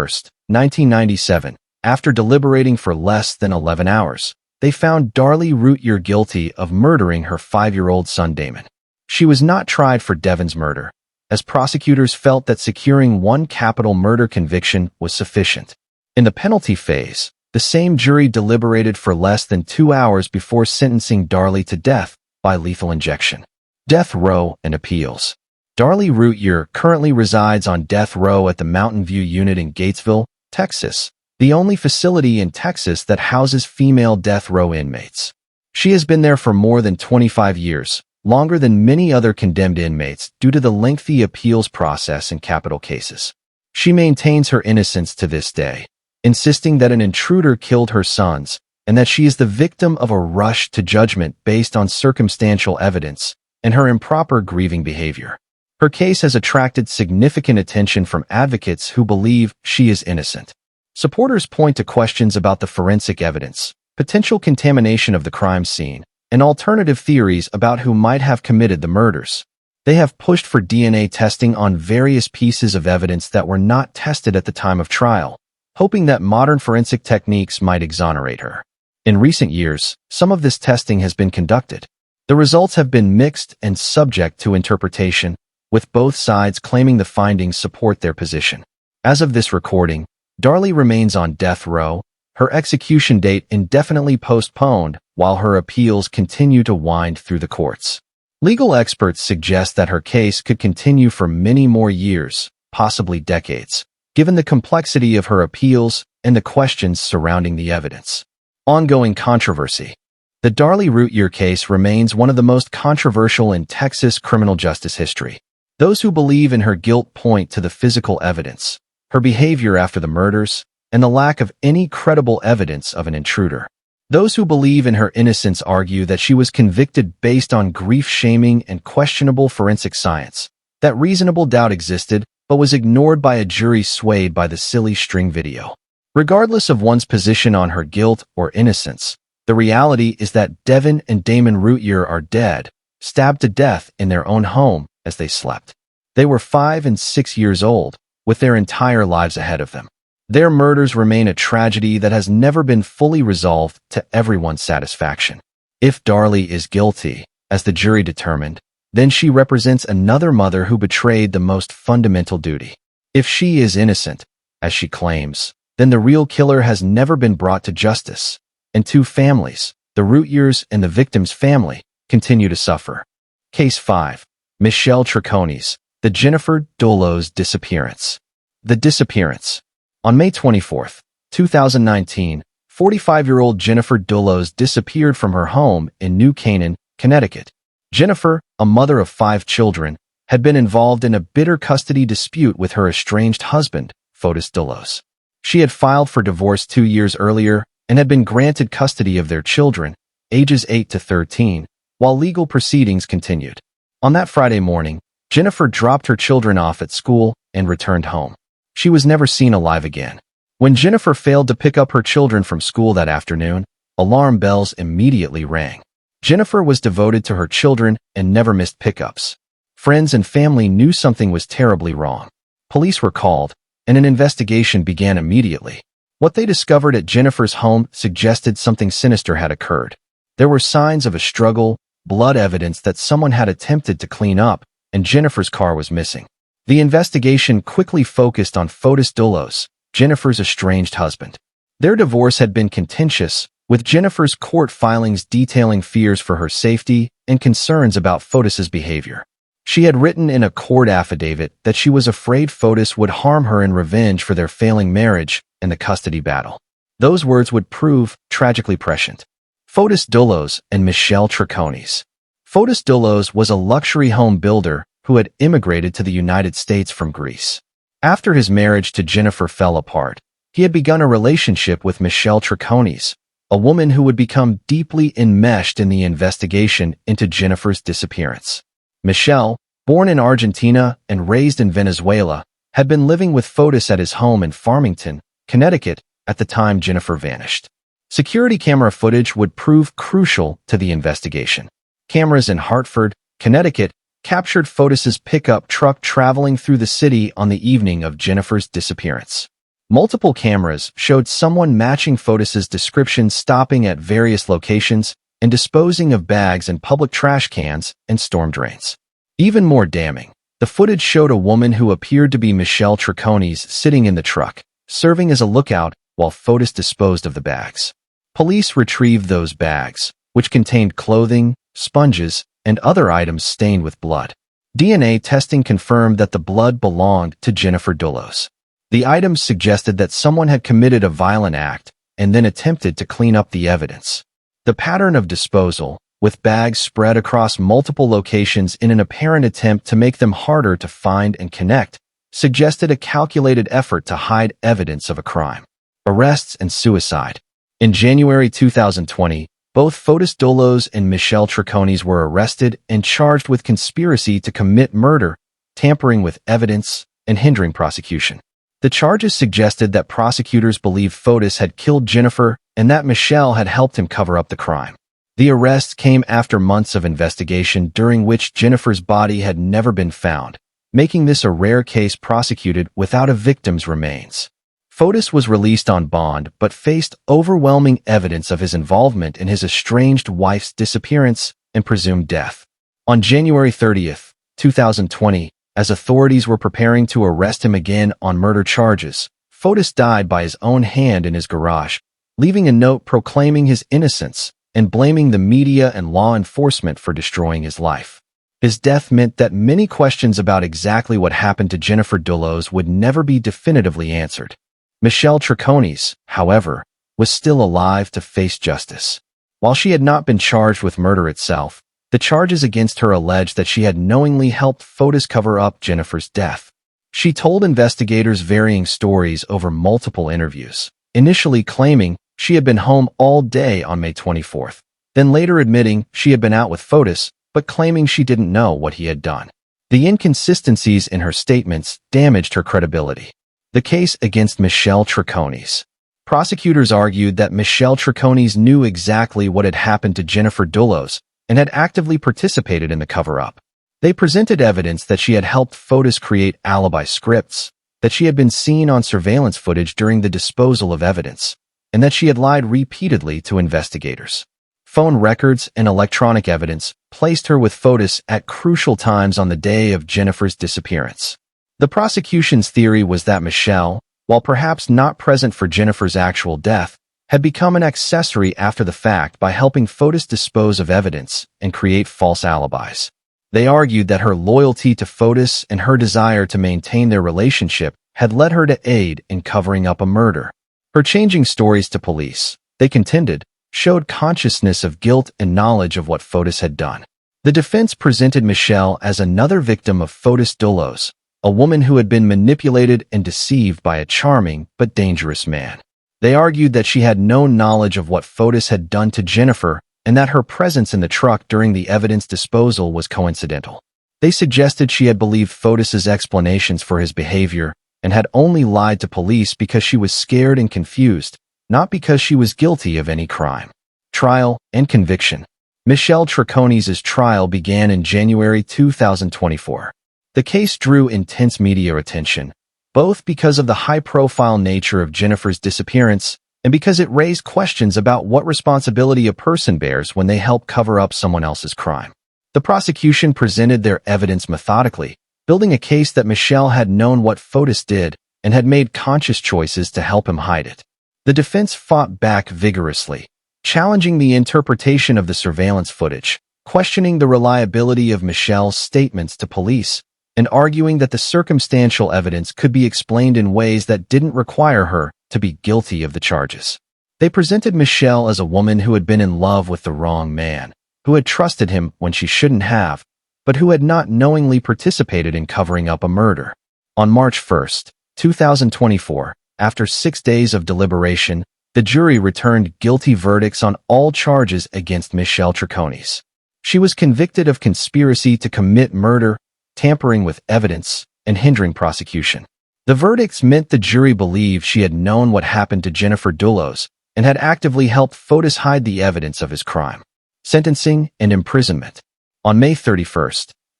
1997, after deliberating for less than 11 hours, they found Darlie Routier guilty of murdering her 5-year-old son Damon. She was not tried for Devon's murder, as prosecutors felt that securing one capital murder conviction was sufficient. In the penalty phase, the same jury deliberated for less than 2 hours before sentencing Darlie to death by lethal injection. Death row and appeals. Darlie Routier currently resides on death row at the Mountain View Unit in Gatesville, Texas, the only facility in Texas that houses female death row inmates. She has been there for more than 25 years, longer than many other condemned inmates due to the lengthy appeals process in capital cases. She maintains her innocence to this day, insisting that an intruder killed her sons and that she is the victim of a rush to judgment based on circumstantial evidence and her improper grieving behavior. Her case has attracted significant attention from advocates who believe she is innocent. Supporters point to questions about the forensic evidence, potential contamination of the crime scene, and alternative theories about who might have committed the murders. They have pushed for DNA testing on various pieces of evidence that were not tested at the time of trial, hoping that modern forensic techniques might exonerate her. In recent years, some of this testing has been conducted. The results have been mixed and subject to interpretation, with both sides claiming the findings support their position. As of this recording, Darlie remains on death row, her execution date indefinitely postponed while her appeals continue to wind through the courts. Legal experts suggest that her case could continue for many more years, possibly decades, given the complexity of her appeals and the questions surrounding the evidence. Ongoing controversy. The Darlie Routier case remains one of the most controversial in Texas criminal justice history. Those who believe in her guilt point to the physical evidence, her behavior after the murders, and the lack of any credible evidence of an intruder. Those who believe in her innocence argue that she was convicted based on grief-shaming and questionable forensic science, that reasonable doubt existed but was ignored by a jury swayed by the silly string video. Regardless of one's position on her guilt or innocence, the reality is that Devon and Damon Routier are dead, stabbed to death in their own home as they slept. They were 5 and 6 years old, with their entire lives ahead of them. Their murders remain a tragedy that has never been fully resolved to everyone's satisfaction. If Darlie is guilty, as the jury determined, then she represents another mother who betrayed the most fundamental duty. If she is innocent, as she claims, then the real killer has never been brought to justice, and two families, the Routiers and the victim's family, continue to suffer. Case 5. Michelle Troconis, the Jennifer Dulos disappearance. The disappearance. On May 24, 2019, 45-year-old Jennifer Dulos disappeared from her home in New Canaan, Connecticut. Jennifer, a mother of 5 children, had been involved in a bitter custody dispute with her estranged husband, Fotis Dulos. She had filed for divorce 2 years earlier and had been granted custody of their children, ages 8 to 13, while legal proceedings continued. On that Friday morning, Jennifer dropped her children off at school and returned home. She was never seen alive again. When Jennifer failed to pick up her children from school that afternoon, alarm bells immediately rang. Jennifer was devoted to her children and never missed pickups. Friends and family knew something was terribly wrong. Police were called, and an investigation began immediately. What they discovered at Jennifer's home suggested something sinister had occurred. There were signs of a struggle, blood evidence that someone had attempted to clean up, and Jennifer's car was missing. The investigation quickly focused on Fotis Dulos, Jennifer's estranged husband. Their divorce had been contentious, with Jennifer's court filings detailing fears for her safety and concerns about Fotis's behavior. She had written in a court affidavit that she was afraid Fotis would harm her in revenge for their failing marriage and the custody battle. Those words would prove tragically prescient. Fotis Dulos and Michelle Troconis. Fotis Dulos was a luxury home builder who had immigrated to the United States from Greece. After his marriage to Jennifer fell apart, he had begun a relationship with Michelle Troconis, a woman who would become deeply enmeshed in the investigation into Jennifer's disappearance. Michelle, born in Argentina and raised in Venezuela, had been living with Fotis at his home in Farmington, Connecticut, at the time Jennifer vanished. Security camera footage would prove crucial to the investigation. Cameras in Hartford, Connecticut, captured Fotis's pickup truck traveling through the city on the evening of Jennifer's disappearance. Multiple cameras showed someone matching Fotis's description stopping at various locations and disposing of bags in public trash cans and storm drains. Even more damning, the footage showed a woman who appeared to be Michelle Troconis sitting in the truck, serving as a lookout while Fotis disposed of the bags. Police retrieved those bags, which contained clothing, sponges, and other items stained with blood. DNA testing confirmed that the blood belonged to Jennifer Dulos. The items suggested that someone had committed a violent act and then attempted to clean up the evidence. The pattern of disposal, with bags spread across multiple locations in an apparent attempt to make them harder to find and connect, suggested a calculated effort to hide evidence of a crime. Arrests and suicide. In January 2020, both Fotis Dulos and Michelle Troconis were arrested and charged with conspiracy to commit murder, tampering with evidence, and hindering prosecution. The charges suggested that prosecutors believed Fotis had killed Jennifer and that Michelle had helped him cover up the crime. The arrests came after months of investigation during which Jennifer's body had never been found, making this a rare case prosecuted without a victim's remains. Fotis was released on bond but faced overwhelming evidence of his involvement in his estranged wife's disappearance and presumed death. On January 30, 2020, as authorities were preparing to arrest him again on murder charges, Fotis died by his own hand in his garage, leaving a note proclaiming his innocence and blaming the media and law enforcement for destroying his life. His death meant that many questions about exactly what happened to Jennifer Dulos would never be definitively answered. Michelle Troconis, however, was still alive to face justice. While she had not been charged with murder itself, the charges against her alleged that she had knowingly helped Fotis cover up Jennifer's death. She told investigators varying stories over multiple interviews, initially claiming she had been home all day on May 24th, then later admitting she had been out with Fotis, but claiming she didn't know what he had done. The inconsistencies in her statements damaged her credibility. The case against Michelle Troconis. Prosecutors argued that Michelle Troconis knew exactly what had happened to Jennifer Dulos and had actively participated in the cover-up. They presented evidence that she had helped Fotis create alibi scripts, that she had been seen on surveillance footage during the disposal of evidence, and that she had lied repeatedly to investigators. Phone records and electronic evidence placed her with Fotis at crucial times on the day of Jennifer's disappearance. The prosecution's theory was that Michelle, while perhaps not present for Jennifer's actual death, had become an accessory after the fact by helping Fotis dispose of evidence and create false alibis. They argued that her loyalty to Fotis and her desire to maintain their relationship had led her to aid in covering up a murder. Her changing stories to police, they contended, showed consciousness of guilt and knowledge of what Fotis had done. The defense presented Michelle as another victim of Fotis Dulos, a woman who had been manipulated and deceived by a charming but dangerous man. They argued that she had no knowledge of what Fotis had done to Jennifer and that her presence in the truck during the evidence disposal was coincidental. They suggested she had believed Fotis's explanations for his behavior and had only lied to police because she was scared and confused, not because she was guilty of any crime. Trial and conviction. Michelle Troconis' trial began in January 2024. The case drew intense media attention, both because of the high-profile nature of Jennifer's disappearance and because it raised questions about what responsibility a person bears when they help cover up someone else's crime. The prosecution presented their evidence methodically, building a case that Michelle had known what Fotis did and had made conscious choices to help him hide it. The defense fought back vigorously, challenging the interpretation of the surveillance footage, questioning the reliability of Michelle's statements to police, and arguing that the circumstantial evidence could be explained in ways that didn't require her to be guilty of the charges. They presented Michelle as a woman who had been in love with the wrong man, who had trusted him when she shouldn't have, but who had not knowingly participated in covering up a murder. On March 1, 2024, after 6 days of deliberation, the jury returned guilty verdicts on all charges against Michelle Troconis. She was convicted of conspiracy to commit murder, tampering with evidence, and hindering prosecution. The verdicts meant the jury believed she had known what happened to Jennifer Dulos and had actively helped Fotis hide the evidence of his crime. Sentencing and imprisonment. On May 31,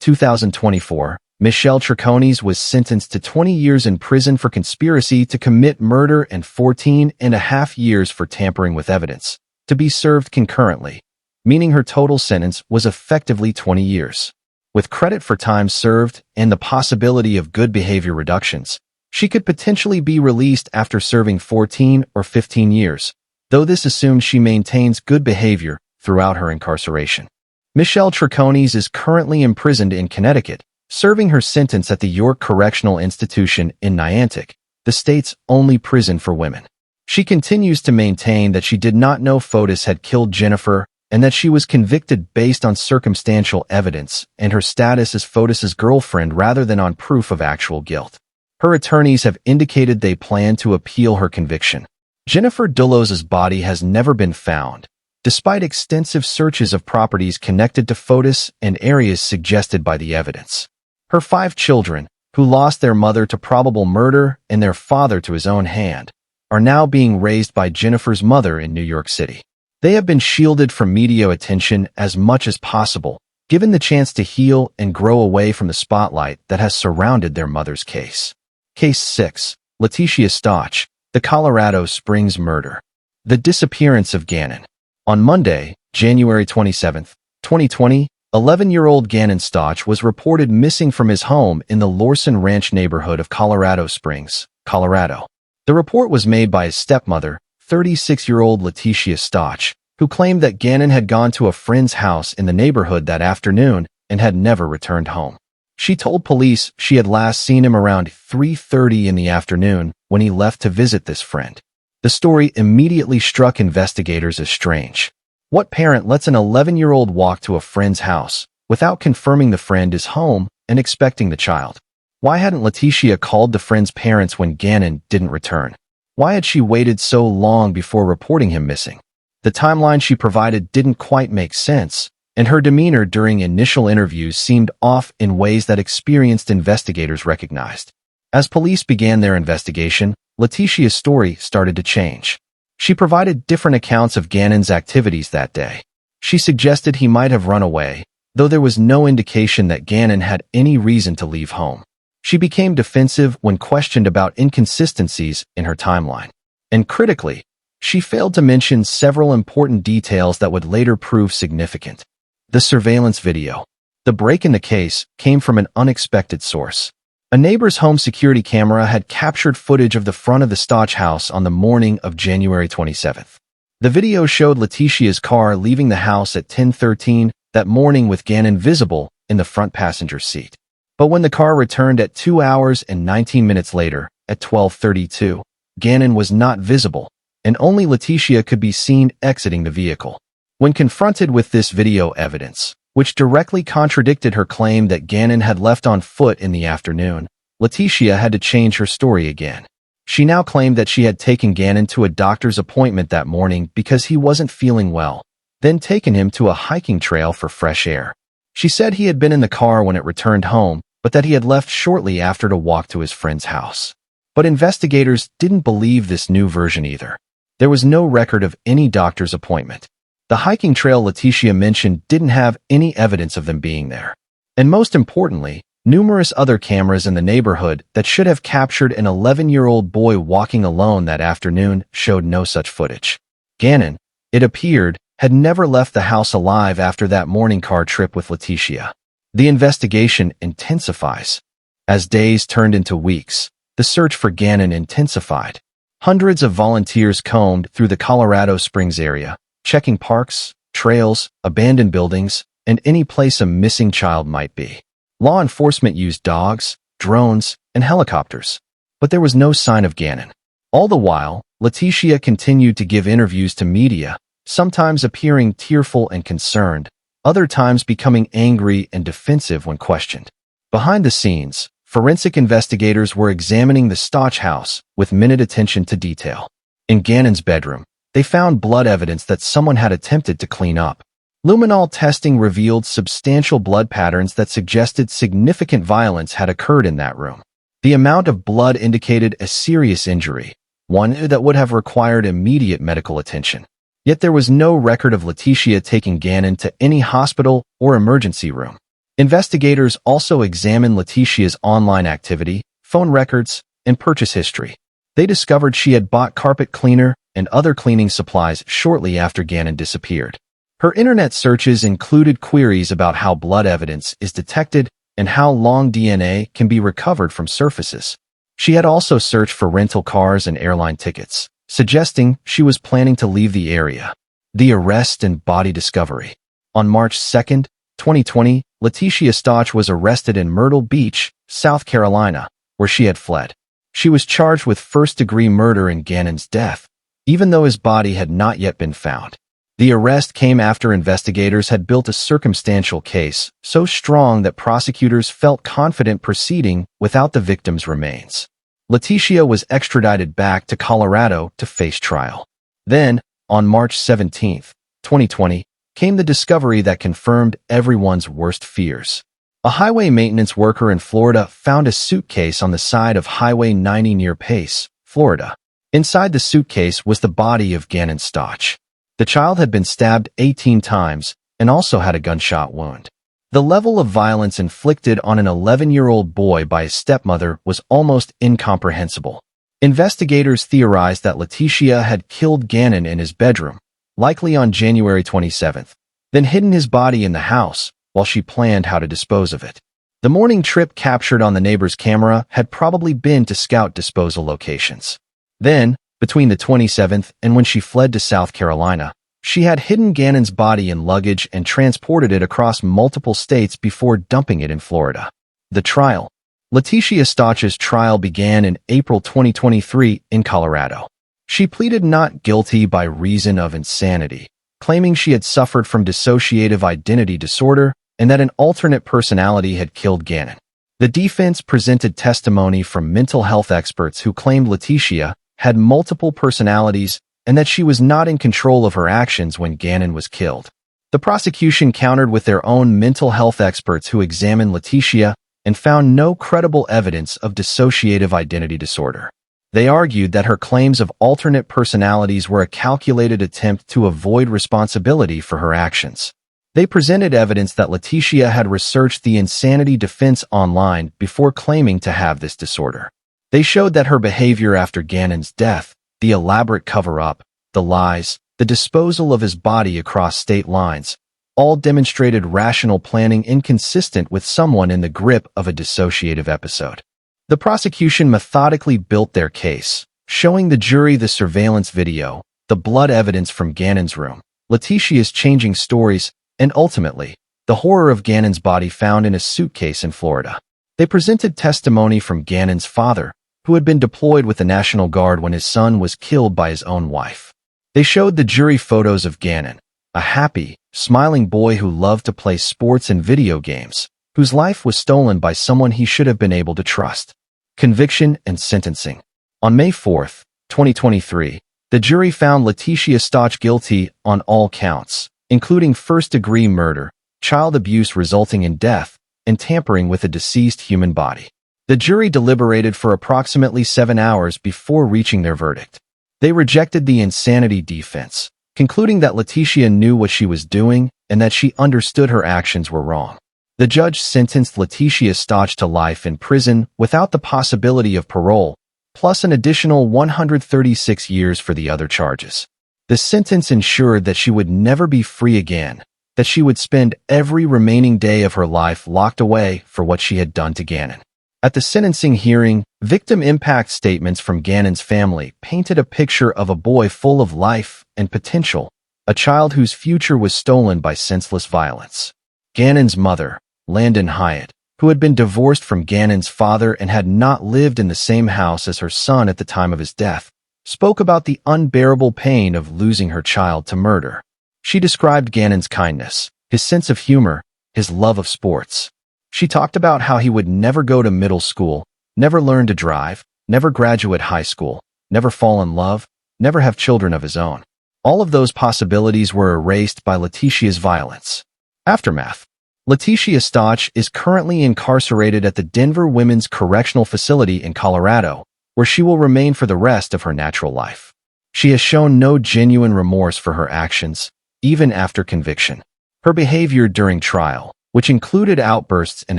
2024, Michelle Troconis was sentenced to 20 years in prison for conspiracy to commit murder and 14.5 years for tampering with evidence, to be served concurrently, meaning her total sentence was effectively 20 years. With credit for time served and the possibility of good behavior reductions, she could potentially be released after serving 14 or 15 years, though this assumes she maintains good behavior throughout her incarceration. Michelle Troconis is currently imprisoned in Connecticut, serving her sentence at the York Correctional Institution in Niantic, the state's only prison for women. She continues to maintain that she did not know Fotis had killed Jennifer and that she was convicted based on circumstantial evidence and her status as Fotis's girlfriend rather than on proof of actual guilt. Her attorneys have indicated they plan to appeal her conviction. Jennifer Dulos's body has never been found, despite extensive searches of properties connected to Fotis and areas suggested by the evidence. Her 5 children, who lost their mother to probable murder and their father to his own hand, are now being raised by Jennifer's mother in New York City. They have been shielded from media attention as much as possible, given the chance to heal and grow away from the spotlight that has surrounded their mother's case. Case 6. Letecia Stauch, the Colorado Springs murder. The disappearance of Gannon. On Monday, January 27, 2020, 11-year-old Gannon Stauch was reported missing from his home in the Lorson Ranch neighborhood of Colorado Springs, Colorado. The report was made by his stepmother, 36-year-old Letecia Stauch, who claimed that Gannon had gone to a friend's house in the neighborhood that afternoon and had never returned home. She told police she had last seen him around 3:30 in the afternoon when he left to visit this friend. The story immediately struck investigators as strange. What parent lets an 11-year-old walk to a friend's house without confirming the friend is home and expecting the child? Why hadn't Letecia called the friend's parents when Gannon didn't return? Why had she waited so long before reporting him missing? The timeline she provided didn't quite make sense, and her demeanor during initial interviews seemed off in ways that experienced investigators recognized. As police began their investigation, Letecia's story started to change. She provided different accounts of Gannon's activities that day. She suggested he might have run away, though there was no indication that Gannon had any reason to leave home. She became defensive when questioned about inconsistencies in her timeline. And critically, she failed to mention several important details that would later prove significant. The surveillance video. The break in the case came from an unexpected source. A neighbor's home security camera had captured footage of the front of the Stauch house on the morning of January 27th. The video showed Letecia's car leaving the house at 10:13 that morning with Gannon visible in the front passenger seat. But when the car returned at 2 hours and 19 minutes later, at 12:32, Gannon was not visible, and only Letecia could be seen exiting the vehicle. When confronted with this video evidence, which directly contradicted her claim that Gannon had left on foot in the afternoon, Letecia had to change her story again. She now claimed that she had taken Gannon to a doctor's appointment that morning because he wasn't feeling well, then taken him to a hiking trail for fresh air. She said he had been in the car when it returned home, but that he had left shortly after to walk to his friend's house. But investigators didn't believe this new version either. There was no record of any doctor's appointment. The hiking trail Letecia mentioned didn't have any evidence of them being there. And most importantly, numerous other cameras in the neighborhood that should have captured an 11-year-old boy walking alone that afternoon showed no such footage. Gannon, it appeared, had never left the house alive after that morning car trip with Letecia. The investigation intensifies. As days turned into weeks, the search for Gannon intensified. Hundreds of volunteers combed through the Colorado Springs area, checking parks, trails, abandoned buildings, and any place a missing child might be. Law enforcement used dogs, drones, and helicopters, but there was no sign of Gannon. All the while, Letecia continued to give interviews to media, sometimes appearing tearful and concerned, other times becoming angry and defensive when questioned. Behind the scenes, forensic investigators were examining the Stauch house with minute attention to detail. In Gannon's bedroom, they found blood evidence that someone had attempted to clean up. Luminol testing revealed substantial blood patterns that suggested significant violence had occurred in that room. The amount of blood indicated a serious injury, one that would have required immediate medical attention. Yet there was no record of Letecia taking Gannon to any hospital or emergency room. Investigators also examined Letecia's online activity, phone records, and purchase history. They discovered she had bought carpet cleaner and other cleaning supplies shortly after Gannon disappeared. Her internet searches included queries about how blood evidence is detected and how long DNA can be recovered from surfaces. She had also searched for rental cars and airline tickets, suggesting she was planning to leave the area. The arrest and body discovery. On March 2, 2020, Letecia Stauch was arrested in Myrtle Beach, South Carolina, where she had fled. She was charged with first-degree murder in Gannon's death, even though his body had not yet been found. The arrest came after investigators had built a circumstantial case so strong that prosecutors felt confident proceeding without the victim's remains. Letecia was extradited back to Colorado to face trial. Then, on March 17, 2020, came the discovery that confirmed everyone's worst fears. A highway maintenance worker in Florida found a suitcase on the side of Highway 90 near Pace, Florida. Inside the suitcase was the body of Gannon Stauch. The child had been stabbed 18 times and also had a gunshot wound. The level of violence inflicted on an 11-year-old boy by his stepmother was almost incomprehensible. Investigators theorized that Letecia had killed Gannon in his bedroom, likely on January 27, then hidden his body in the house while she planned how to dispose of it. The morning trip captured on the neighbor's camera had probably been to scout disposal locations. Then, between the 27th and when she fled to South Carolina, she had hidden Gannon's body in luggage and transported it across multiple states before dumping it in Florida. The trial. Letecia Stauch's trial began in April 2023 in Colorado. She pleaded not guilty by reason of insanity, claiming she had suffered from dissociative identity disorder and that an alternate personality had killed Gannon. The defense presented testimony from mental health experts who claimed Letecia had multiple personalities and that she was not in control of her actions when Gannon was killed. The prosecution countered with their own mental health experts who examined Letecia and found no credible evidence of dissociative identity disorder. They argued that her claims of alternate personalities were a calculated attempt to avoid responsibility for her actions. They presented evidence that Letecia had researched the insanity defense online before claiming to have this disorder. They showed that her behavior after Gannon's death, the elaborate cover-up, the lies, the disposal of his body across state lines, all demonstrated rational planning inconsistent with someone in the grip of a dissociative episode. The prosecution methodically built their case, showing the jury the surveillance video, the blood evidence from Gannon's room, Letecia's changing stories, and ultimately, the horror of Gannon's body found in a suitcase in Florida. They presented testimony from Gannon's father, who had been deployed with the National Guard when his son was killed by his own wife. They showed the jury photos of Gannon, a happy, smiling boy who loved to play sports and video games, whose life was stolen by someone he should have been able to trust. Conviction and sentencing. On May 4, 2023, the jury found Letecia Stauch guilty on all counts, including first-degree murder, child abuse resulting in death, and tampering with a deceased human body. The jury deliberated for approximately 7 hours before reaching their verdict. They rejected the insanity defense, concluding that Letecia knew what she was doing and that she understood her actions were wrong. The judge sentenced Letecia Stauch to life in prison without the possibility of parole, plus an additional 136 years for the other charges. The sentence ensured that she would never be free again, that she would spend every remaining day of her life locked away for what she had done to Gannon. At the sentencing hearing, victim impact statements from Gannon's family painted a picture of a boy full of life and potential, a child whose future was stolen by senseless violence. Gannon's mother, Landon Hyatt, who had been divorced from Gannon's father and had not lived in the same house as her son at the time of his death, spoke about the unbearable pain of losing her child to murder. She described Gannon's kindness, his sense of humor, his love of sports. She talked about how he would never go to middle school, never learn to drive, never graduate high school, never fall in love, never have children of his own. All of those possibilities were erased by Letecia's violence. Aftermath. Letecia Stauch is currently incarcerated at the Denver Women's Correctional Facility in Colorado, where she will remain for the rest of her natural life. She has shown no genuine remorse for her actions, even after conviction. Her behavior during trial, which included outbursts and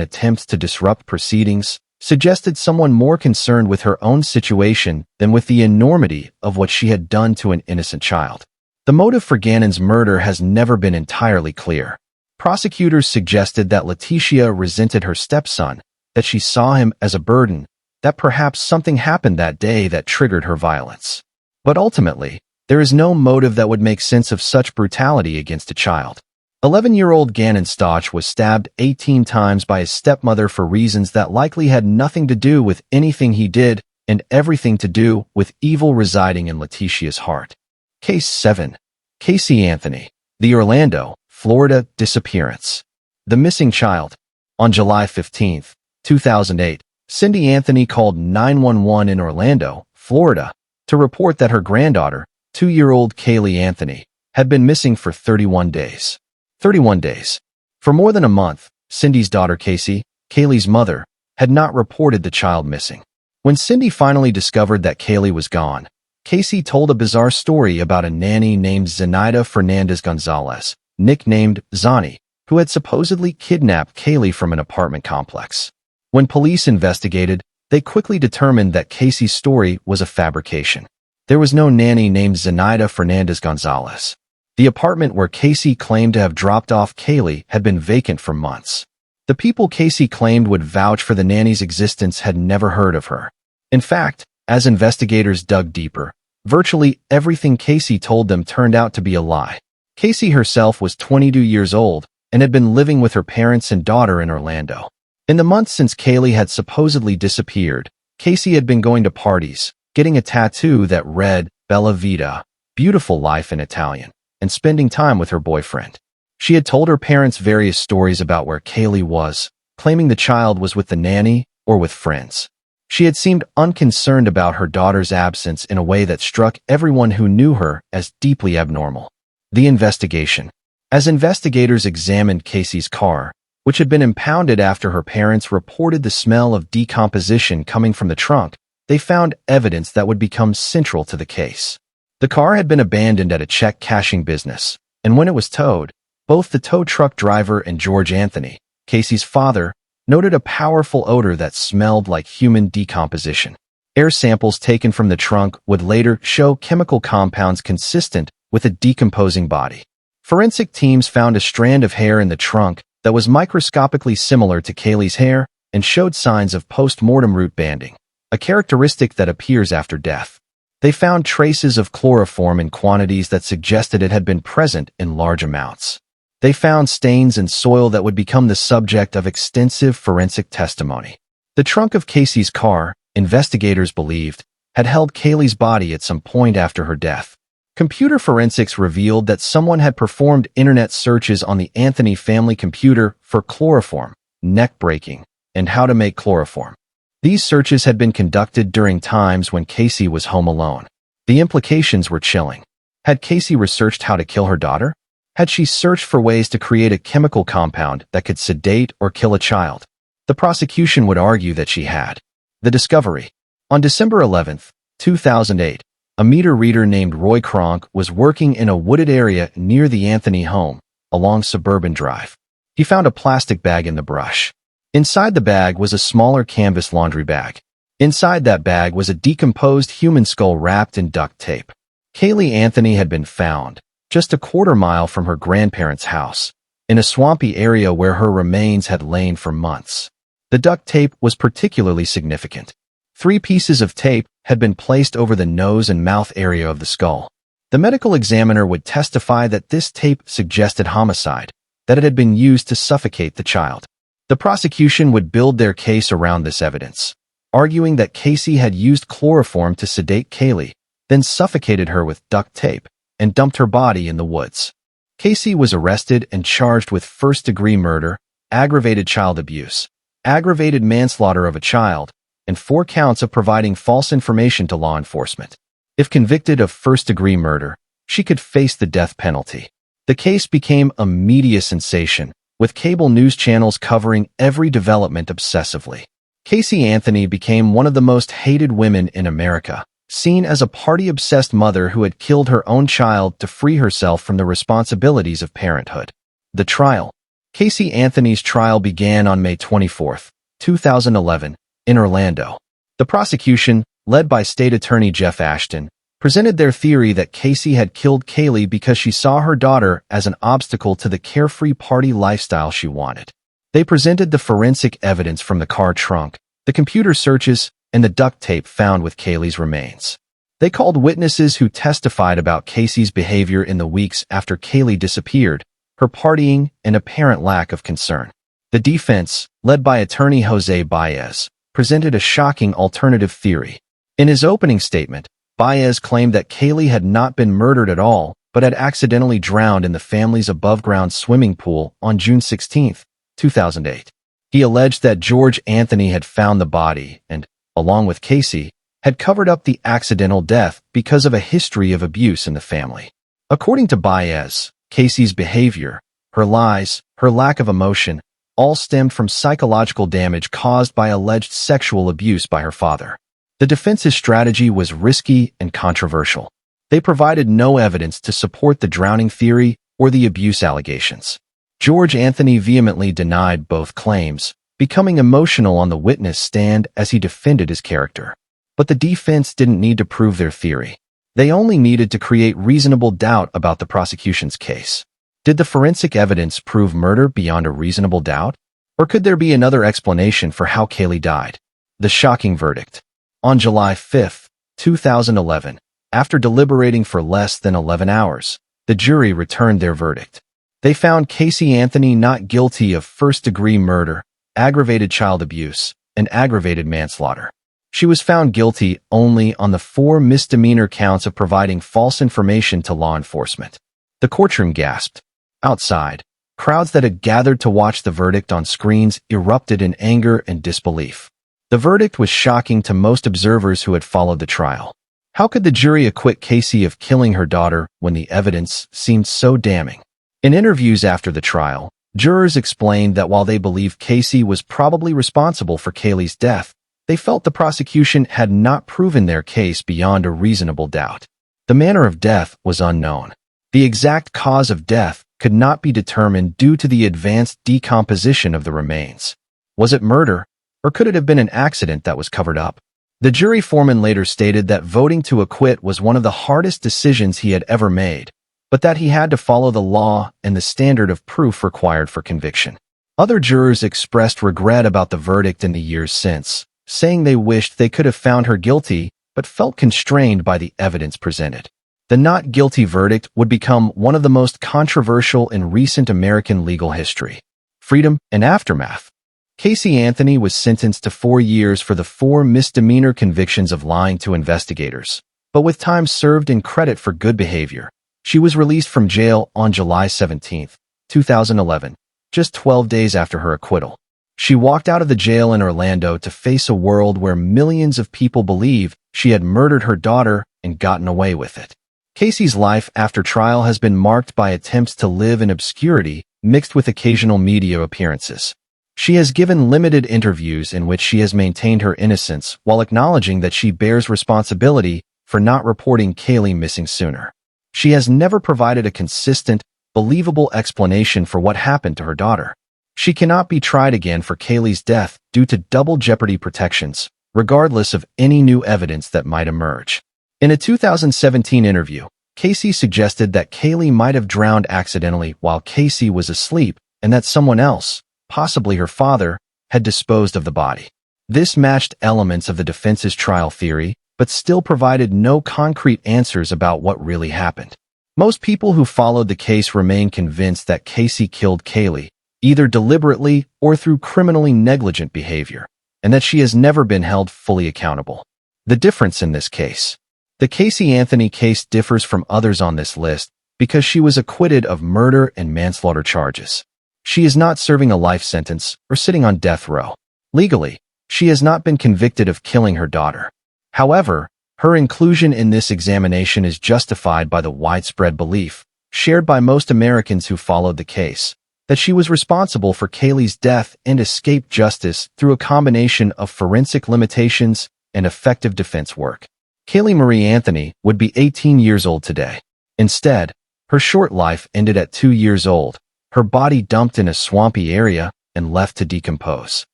attempts to disrupt proceedings, suggested someone more concerned with her own situation than with the enormity of what she had done to an innocent child. The motive for Gannon's murder has never been entirely clear. Prosecutors suggested that Letecia resented her stepson, that she saw him as a burden, that perhaps something happened that day that triggered her violence. But ultimately, there is no motive that would make sense of such brutality against a child. 11-year-old Gannon Stauch was stabbed 18 times by his stepmother for reasons that likely had nothing to do with anything he did and everything to do with evil residing in Letecia's heart. Case 7. Casey Anthony. The Orlando, Florida disappearance. The missing child. On July 15, 2008, Cindy Anthony called 911 in Orlando, Florida, to report that her granddaughter, 2-year-old Kaylee Anthony, had been missing for 31 days. 31 days. For more than a month, Cindy's daughter Casey, Kaylee's mother, had not reported the child missing. When Cindy finally discovered that Kaylee was gone, Casey told a bizarre story about a nanny named Zenaida Fernandez Gonzalez, nicknamed Zani, who had supposedly kidnapped Kaylee from an apartment complex. When police investigated, they quickly determined that Casey's story was a fabrication. There was no nanny named Zenaida Fernandez Gonzalez. The apartment where Casey claimed to have dropped off Kaylee had been vacant for months. The people Casey claimed would vouch for the nanny's existence had never heard of her. In fact, as investigators dug deeper, virtually everything Casey told them turned out to be a lie. Casey herself was 22 years old and had been living with her parents and daughter in Orlando. In the months since Kaylee had supposedly disappeared, Casey had been going to parties, getting a tattoo that read Bella Vita, beautiful life in Italian, and spending time with her boyfriend. She had told her parents various stories about where Kaylee was, claiming the child was with the nanny or with friends. She had seemed unconcerned about her daughter's absence in a way that struck everyone who knew her as deeply abnormal. The investigation. As investigators examined Casey's car, which had been impounded after her parents reported the smell of decomposition coming from the trunk, they found evidence that would become central to the case. The car had been abandoned at a check cashing business, and when it was towed, both the tow truck driver and George Anthony, Casey's father, noted a powerful odor that smelled like human decomposition. Air samples taken from the trunk would later show chemical compounds consistent with a decomposing body. Forensic teams found a strand of hair in the trunk that was microscopically similar to Kaylee's hair and showed signs of post-mortem root banding, a characteristic that appears after death. They found traces of chloroform in quantities that suggested it had been present in large amounts. They found stains in soil that would become the subject of extensive forensic testimony. The trunk of Casey's car, investigators believed, had held Kaylee's body at some point after her death. Computer forensics revealed that someone had performed internet searches on the Anthony family computer for chloroform, neck breaking, and how to make chloroform. These searches had been conducted during times when Casey was home alone. The implications were chilling. Had Casey researched how to kill her daughter? Had she searched for ways to create a chemical compound that could sedate or kill a child? The prosecution would argue that she had. The discovery. On December 11, 2008, a meter reader named Roy Kronk was working in a wooded area near the Anthony home, along Suburban Drive. He found a plastic bag in the brush. Inside the bag was a smaller canvas laundry bag. Inside that bag was a decomposed human skull wrapped in duct tape. Kaylee Anthony had been found, just a quarter-mile from her grandparents' house, in a swampy area where her remains had lain for months. The duct tape was particularly significant. 3 pieces of tape had been placed over the nose and mouth area of the skull. The medical examiner would testify that this tape suggested homicide, that it had been used to suffocate the child. The prosecution would build their case around this evidence, arguing that Casey had used chloroform to sedate Kaylee, then suffocated her with duct tape, and dumped her body in the woods. Casey was arrested and charged with first-degree murder, aggravated child abuse, aggravated manslaughter of a child, and 4 counts of providing false information to law enforcement. If convicted of first-degree murder, she could face the death penalty. The case became a media sensation, with cable news channels covering every development obsessively. Casey Anthony became one of the most hated women in America, seen as a party-obsessed mother who had killed her own child to free herself from the responsibilities of parenthood. The trial. Casey Anthony's trial began on May 24, 2011, in Orlando. The prosecution, led by State Attorney Jeff Ashton, presented their theory that Casey had killed Kaylee because she saw her daughter as an obstacle to the carefree party lifestyle she wanted. They presented the forensic evidence from the car trunk, the computer searches, and the duct tape found with Kaylee's remains. They called witnesses who testified about Casey's behavior in the weeks after Kaylee disappeared, her partying, and apparent lack of concern. The defense, led by attorney Jose Baez, presented a shocking alternative theory. In his opening statement, Baez claimed that Kaylee had not been murdered at all, but had accidentally drowned in the family's above-ground swimming pool on June 16, 2008. He alleged that George Anthony had found the body and, along with Casey, had covered up the accidental death because of a history of abuse in the family. According to Baez, Casey's behavior, her lies, her lack of emotion, all stemmed from psychological damage caused by alleged sexual abuse by her father. The defense's strategy was risky and controversial. They provided no evidence to support the drowning theory or the abuse allegations. George Anthony vehemently denied both claims, becoming emotional on the witness stand as he defended his character. But the defense didn't need to prove their theory. They only needed to create reasonable doubt about the prosecution's case. Did the forensic evidence prove murder beyond a reasonable doubt? Or could there be another explanation for how Kaylee died? The shocking verdict. On July 5, 2011, after deliberating for less than 11 hours, the jury returned their verdict. They found Casey Anthony not guilty of first-degree murder, aggravated child abuse, and aggravated manslaughter. She was found guilty only on the 4 misdemeanor counts of providing false information to law enforcement. The courtroom gasped. Outside, crowds that had gathered to watch the verdict on screens erupted in anger and disbelief. The verdict was shocking to most observers who had followed the trial. How could the jury acquit Casey of killing her daughter when the evidence seemed so damning? In interviews after the trial, jurors explained that while they believed Casey was probably responsible for Kaylee's death, they felt the prosecution had not proven their case beyond a reasonable doubt. The manner of death was unknown. The exact cause of death could not be determined due to the advanced decomposition of the remains. Was it murder, or could it have been an accident that was covered up? The jury foreman later stated that voting to acquit was one of the hardest decisions he had ever made, but that he had to follow the law and the standard of proof required for conviction. Other jurors expressed regret about the verdict in the years since, saying they wished they could have found her guilty, but felt constrained by the evidence presented. The not guilty verdict would become one of the most controversial in recent American legal history. Freedom and aftermath. Casey Anthony was sentenced to 4 years for the 4 misdemeanor convictions of lying to investigators, but with time served in credit for good behavior. She was released from jail on July 17, 2011, just 12 days after her acquittal. She walked out of the jail in Orlando to face a world where millions of people believe she had murdered her daughter and gotten away with it. Casey's life after trial has been marked by attempts to live in obscurity, mixed with occasional media appearances. She has given limited interviews in which she has maintained her innocence while acknowledging that she bears responsibility for not reporting Kaylee missing sooner. She has never provided a consistent, believable explanation for what happened to her daughter. She cannot be tried again for Kaylee's death due to double jeopardy protections, regardless of any new evidence that might emerge. In a 2017 interview, Casey suggested that Kaylee might have drowned accidentally while Casey was asleep and that someone else, possibly her father, had disposed of the body. This matched elements of the defense's trial theory, but still provided no concrete answers about what really happened. Most people who followed the case remain convinced that Casey killed Kaylee, either deliberately or through criminally negligent behavior, and that she has never been held fully accountable. The difference in this case. The Casey Anthony case differs from others on this list because she was acquitted of murder and manslaughter charges. She is not serving a life sentence or sitting on death row. Legally, she has not been convicted of killing her daughter. However, her inclusion in this examination is justified by the widespread belief, shared by most Americans who followed the case, that she was responsible for Kaylee's death and escaped justice through a combination of forensic limitations and effective defense work. Kaylee Marie Anthony would be 18 years old today. Instead, her short life ended at 2 years old, her body dumped in a swampy area and left to decompose.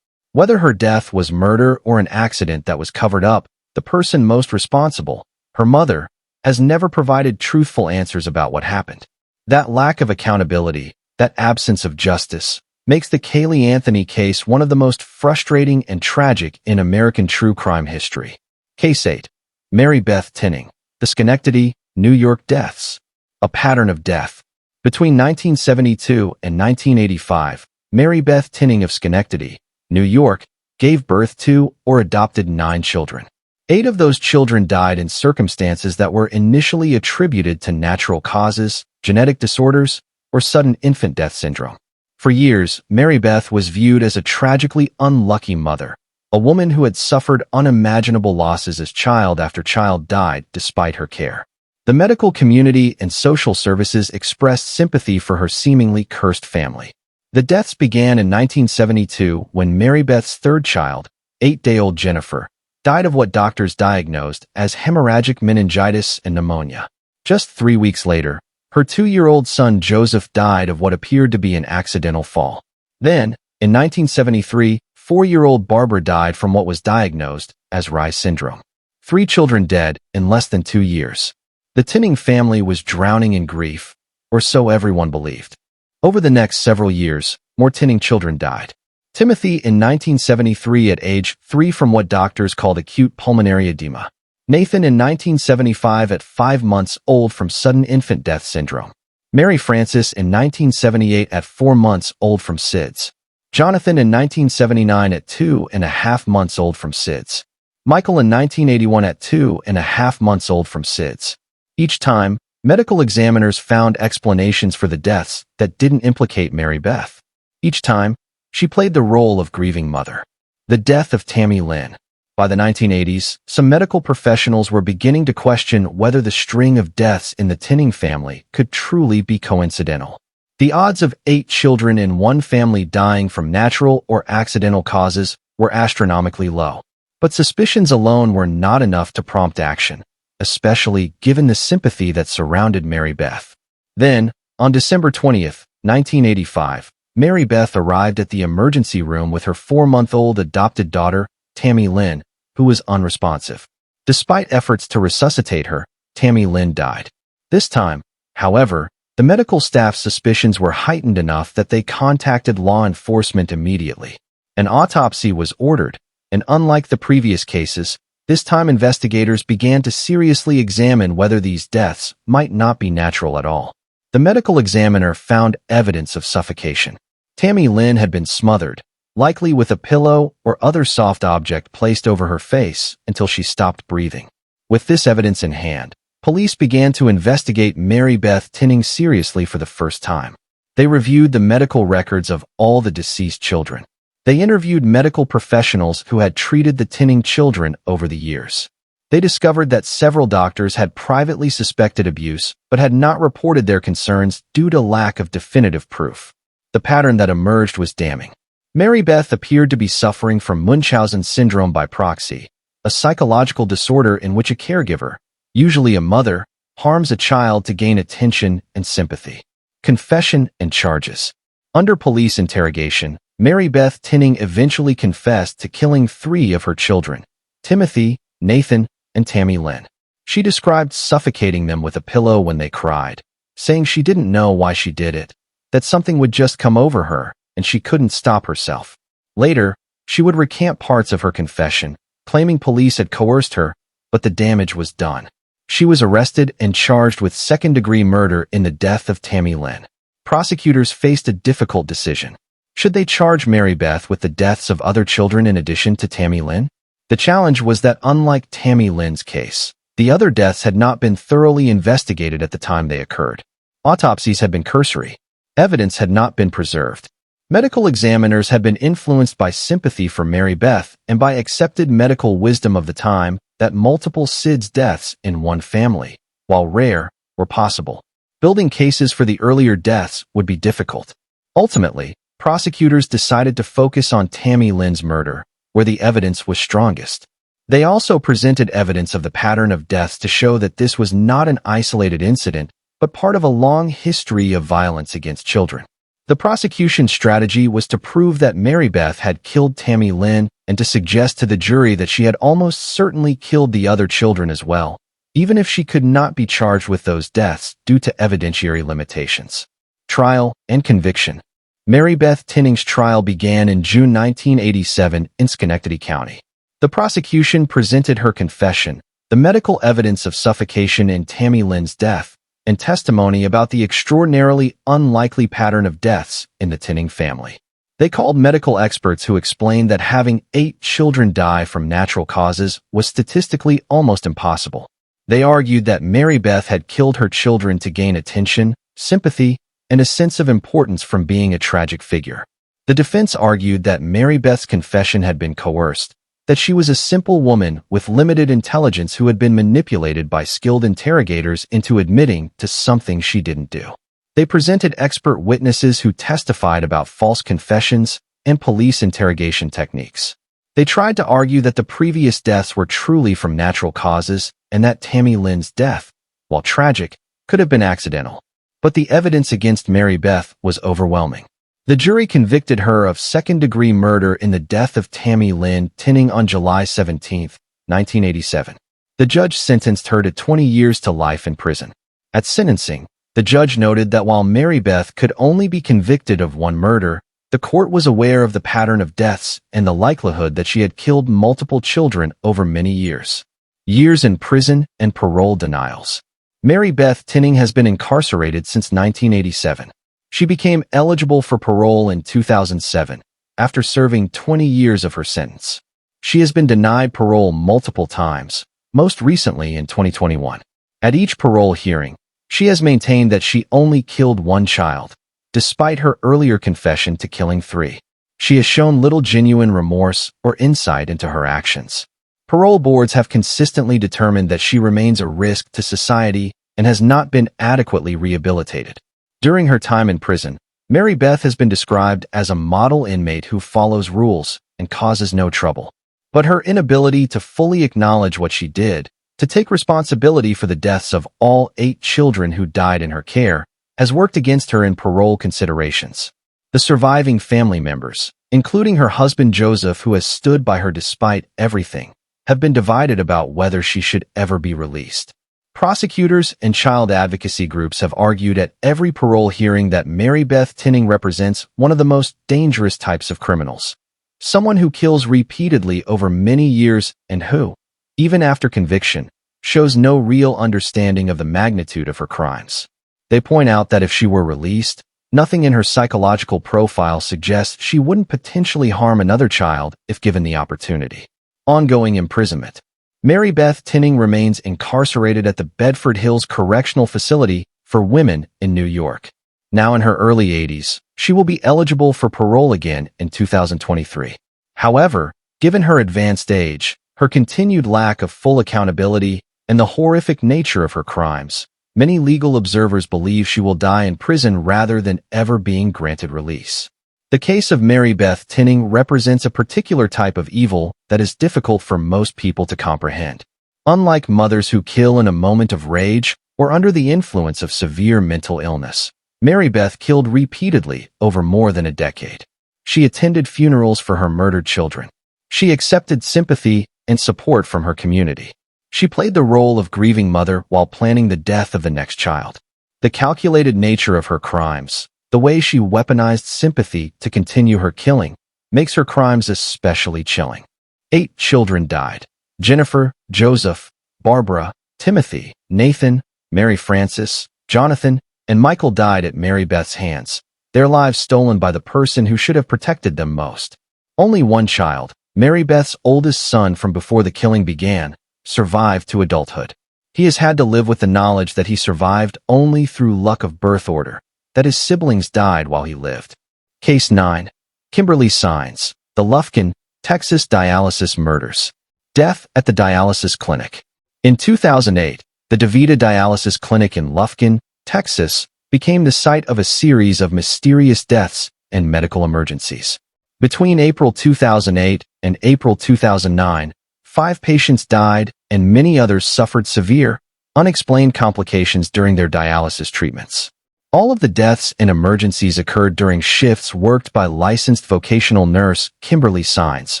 Whether her death was murder or an accident that was covered up, the person most responsible, her mother, has never provided truthful answers about what happened. That lack of accountability, that absence of justice, makes the Kaylee Anthony case one of the most frustrating and tragic in American true crime history. Case 8. Mary Beth Tinning. The Schenectady, New York deaths. A pattern of death. Between 1972 and 1985, Mary Beth Tinning of Schenectady, New York, gave birth to or adopted 9 children. 8 of those children died in circumstances that were initially attributed to natural causes, genetic disorders, or sudden infant death syndrome. For years, Mary Beth was viewed as a tragically unlucky mother, a woman who had suffered unimaginable losses as child after child died despite her care. The medical community and social services expressed sympathy for her seemingly cursed family. The deaths began in 1972 when Mary Beth's third child, 8-day-old Jennifer, died of what doctors diagnosed as hemorrhagic meningitis and pneumonia. Just 3 weeks later, her 2-year-old son Joseph died of what appeared to be an accidental fall. Then, in 1973, 4-year-old Barbara died from what was diagnosed as Reye syndrome. 3 children dead in less than 2 years. The Tinning family was drowning in grief, or so everyone believed. Over the next several years, more Tinning children died. Timothy in 1973 at age 3 from what doctors called acute pulmonary edema. Nathan in 1975 at 5 months old from sudden infant death syndrome. Mary Frances in 1978 at 4 months old from SIDS. Jonathan in 1979 at 2.5 months old from SIDS. Michael in 1981 at 2.5 months old from SIDS. Each time, medical examiners found explanations for the deaths that didn't implicate Mary Beth. Each time, she played the role of grieving mother. The death of Tammy Lynn. By the 1980s, some medical professionals were beginning to question whether the string of deaths in the Tinning family could truly be coincidental. The odds of 8 children in one family dying from natural or accidental causes were astronomically low. But suspicions alone were not enough to prompt action, especially given the sympathy that surrounded Mary Beth. Then, on December 20th, 1985, Mary Beth arrived at the emergency room with her 4-month-old adopted daughter, Tammy Lynn, who was unresponsive. Despite efforts to resuscitate her, Tammy Lynn died. This time, however, the medical staff's suspicions were heightened enough that they contacted law enforcement immediately. An autopsy was ordered, and unlike the previous cases, this time investigators began to seriously examine whether these deaths might not be natural at all. The medical examiner found evidence of suffocation. Tammy Lynn had been smothered, likely with a pillow or other soft object placed over her face until she stopped breathing. With this evidence in hand, police began to investigate Mary Beth Tinning seriously for the first time. They reviewed the medical records of all the deceased children. They interviewed medical professionals who had treated the Tinning children over the years. They discovered that several doctors had privately suspected abuse but had not reported their concerns due to lack of definitive proof. The pattern that emerged was damning. Mary Beth appeared to be suffering from Munchausen syndrome by proxy, a psychological disorder in which a caregiver, usually a mother, harms a child to gain attention and sympathy. Confession and charges. Under police interrogation, Mary Beth Tinning eventually confessed to killing 3 of her children, Timothy, Nathan, and Tammy Lynn. She described suffocating them with a pillow when they cried, saying she didn't know why she did it, that something would just come over her, and she couldn't stop herself. Later, She would recant parts of her confession, claiming police had coerced her, but the damage was done. She was arrested and charged with second-degree murder in the death of Tammy Lynn. Prosecutors faced a difficult decision. Should they charge Mary Beth with the deaths of other children in addition to Tammy Lynn? The challenge was that unlike Tammy Lynn's case, the other deaths had not been thoroughly investigated at the time they occurred. Autopsies had been cursory. Evidence had not been preserved. Medical examiners had been influenced by sympathy for Mary Beth and by accepted medical wisdom of the time that multiple SIDS deaths in one family, while rare, were possible. Building cases for the earlier deaths would be difficult. Ultimately, prosecutors decided to focus on Tammy Lynn's murder, where the evidence was strongest. They also presented evidence of the pattern of deaths to show that this was not an isolated incident, but part of a long history of violence against children. The prosecution's strategy was to prove that Mary Beth had killed Tammy Lynn and to suggest to the jury that she had almost certainly killed the other children as well, even if she could not be charged with those deaths due to evidentiary limitations. Trial and conviction. Mary Beth Tinning's trial began in June 1987 in Schenectady County. The prosecution presented her confession, the medical evidence of suffocation in Tammy Lynn's death, and testimony about the extraordinarily unlikely pattern of deaths in the Tinning family. They called medical experts who explained that having 8 children die from natural causes was statistically almost impossible. They argued that Mary Beth had killed her children to gain attention, sympathy, and a sense of importance from being a tragic figure. The defense argued that Mary Beth's confession had been coerced, that she was a simple woman with limited intelligence who had been manipulated by skilled interrogators into admitting to something she didn't do. They presented expert witnesses who testified about false confessions and police interrogation techniques. They tried to argue that the previous deaths were truly from natural causes and that Tammy Lynn's death, while tragic, could have been accidental. But the evidence against Mary Beth was overwhelming. The jury convicted her of second-degree murder in the death of Tammy Lynn Tinning on July 17, 1987. The judge sentenced her to 20 years to life in prison. At sentencing, the judge noted that while Mary Beth could only be convicted of one murder, the court was aware of the pattern of deaths and the likelihood that she had killed multiple children over many years. Years in prison and parole denials. Mary Beth Tinning has been incarcerated since 1987. She became eligible for parole in 2007, after serving 20 years of her sentence. She has been denied parole multiple times, most recently in 2021. At each parole hearing, she has maintained that she only killed one child, despite her earlier confession to killing 3. She has shown little genuine remorse or insight into her actions. Parole boards have consistently determined that she remains a risk to society and has not been adequately rehabilitated. During her time in prison, Mary Beth has been described as a model inmate who follows rules and causes no trouble. But her inability to fully acknowledge what she did, to take responsibility for the deaths of all 8 children who died in her care, has worked against her in parole considerations. The surviving family members, including her husband Joseph, who has stood by her despite everything, have been divided about whether she should ever be released. Prosecutors and child advocacy groups have argued at every parole hearing that Mary Beth Tinning represents one of the most dangerous types of criminals. Someone who kills repeatedly over many years and who, even after conviction, shows no real understanding of the magnitude of her crimes. They point out that if she were released, nothing in her psychological profile suggests she wouldn't potentially harm another child if given the opportunity. Ongoing imprisonment. Mary Beth Tinning remains incarcerated at the Bedford Hills Correctional Facility for Women in New York. Now in her early 80s, she will be eligible for parole again in 2023. However, given her advanced age, her continued lack of full accountability, and the horrific nature of her crimes, many legal observers believe she will die in prison rather than ever being granted release. The case of Mary Beth Tinning represents a particular type of evil that is difficult for most people to comprehend. Unlike mothers who kill in a moment of rage or under the influence of severe mental illness, Mary Beth killed repeatedly over more than a decade. She attended funerals for her murdered children. She accepted sympathy and support from her community. She played the role of grieving mother while planning the death of the next child. The calculated nature of her crimes, the way she weaponized sympathy to continue her killing, makes her crimes especially chilling. 8 children died. Jennifer, Joseph, Barbara, Timothy, Nathan, Mary Frances, Jonathan, and Michael died at Mary Beth's hands, their lives stolen by the person who should have protected them most. Only one child, Mary Beth's oldest son from before the killing began, survived to adulthood. He has had to live with the knowledge that he survived only through luck of birth order, that his siblings died while he lived. Case 9. Kimberly Signs, the Lufkin, Texas dialysis murders. Death at the dialysis clinic. In 2008, the DaVita Dialysis Clinic in Lufkin, Texas, became the site of a series of mysterious deaths and medical emergencies. Between April 2008 and April 2009, 5 patients died and many others suffered severe, unexplained complications during their dialysis treatments. All of the deaths and emergencies occurred during shifts worked by licensed vocational nurse Kimberly Signs,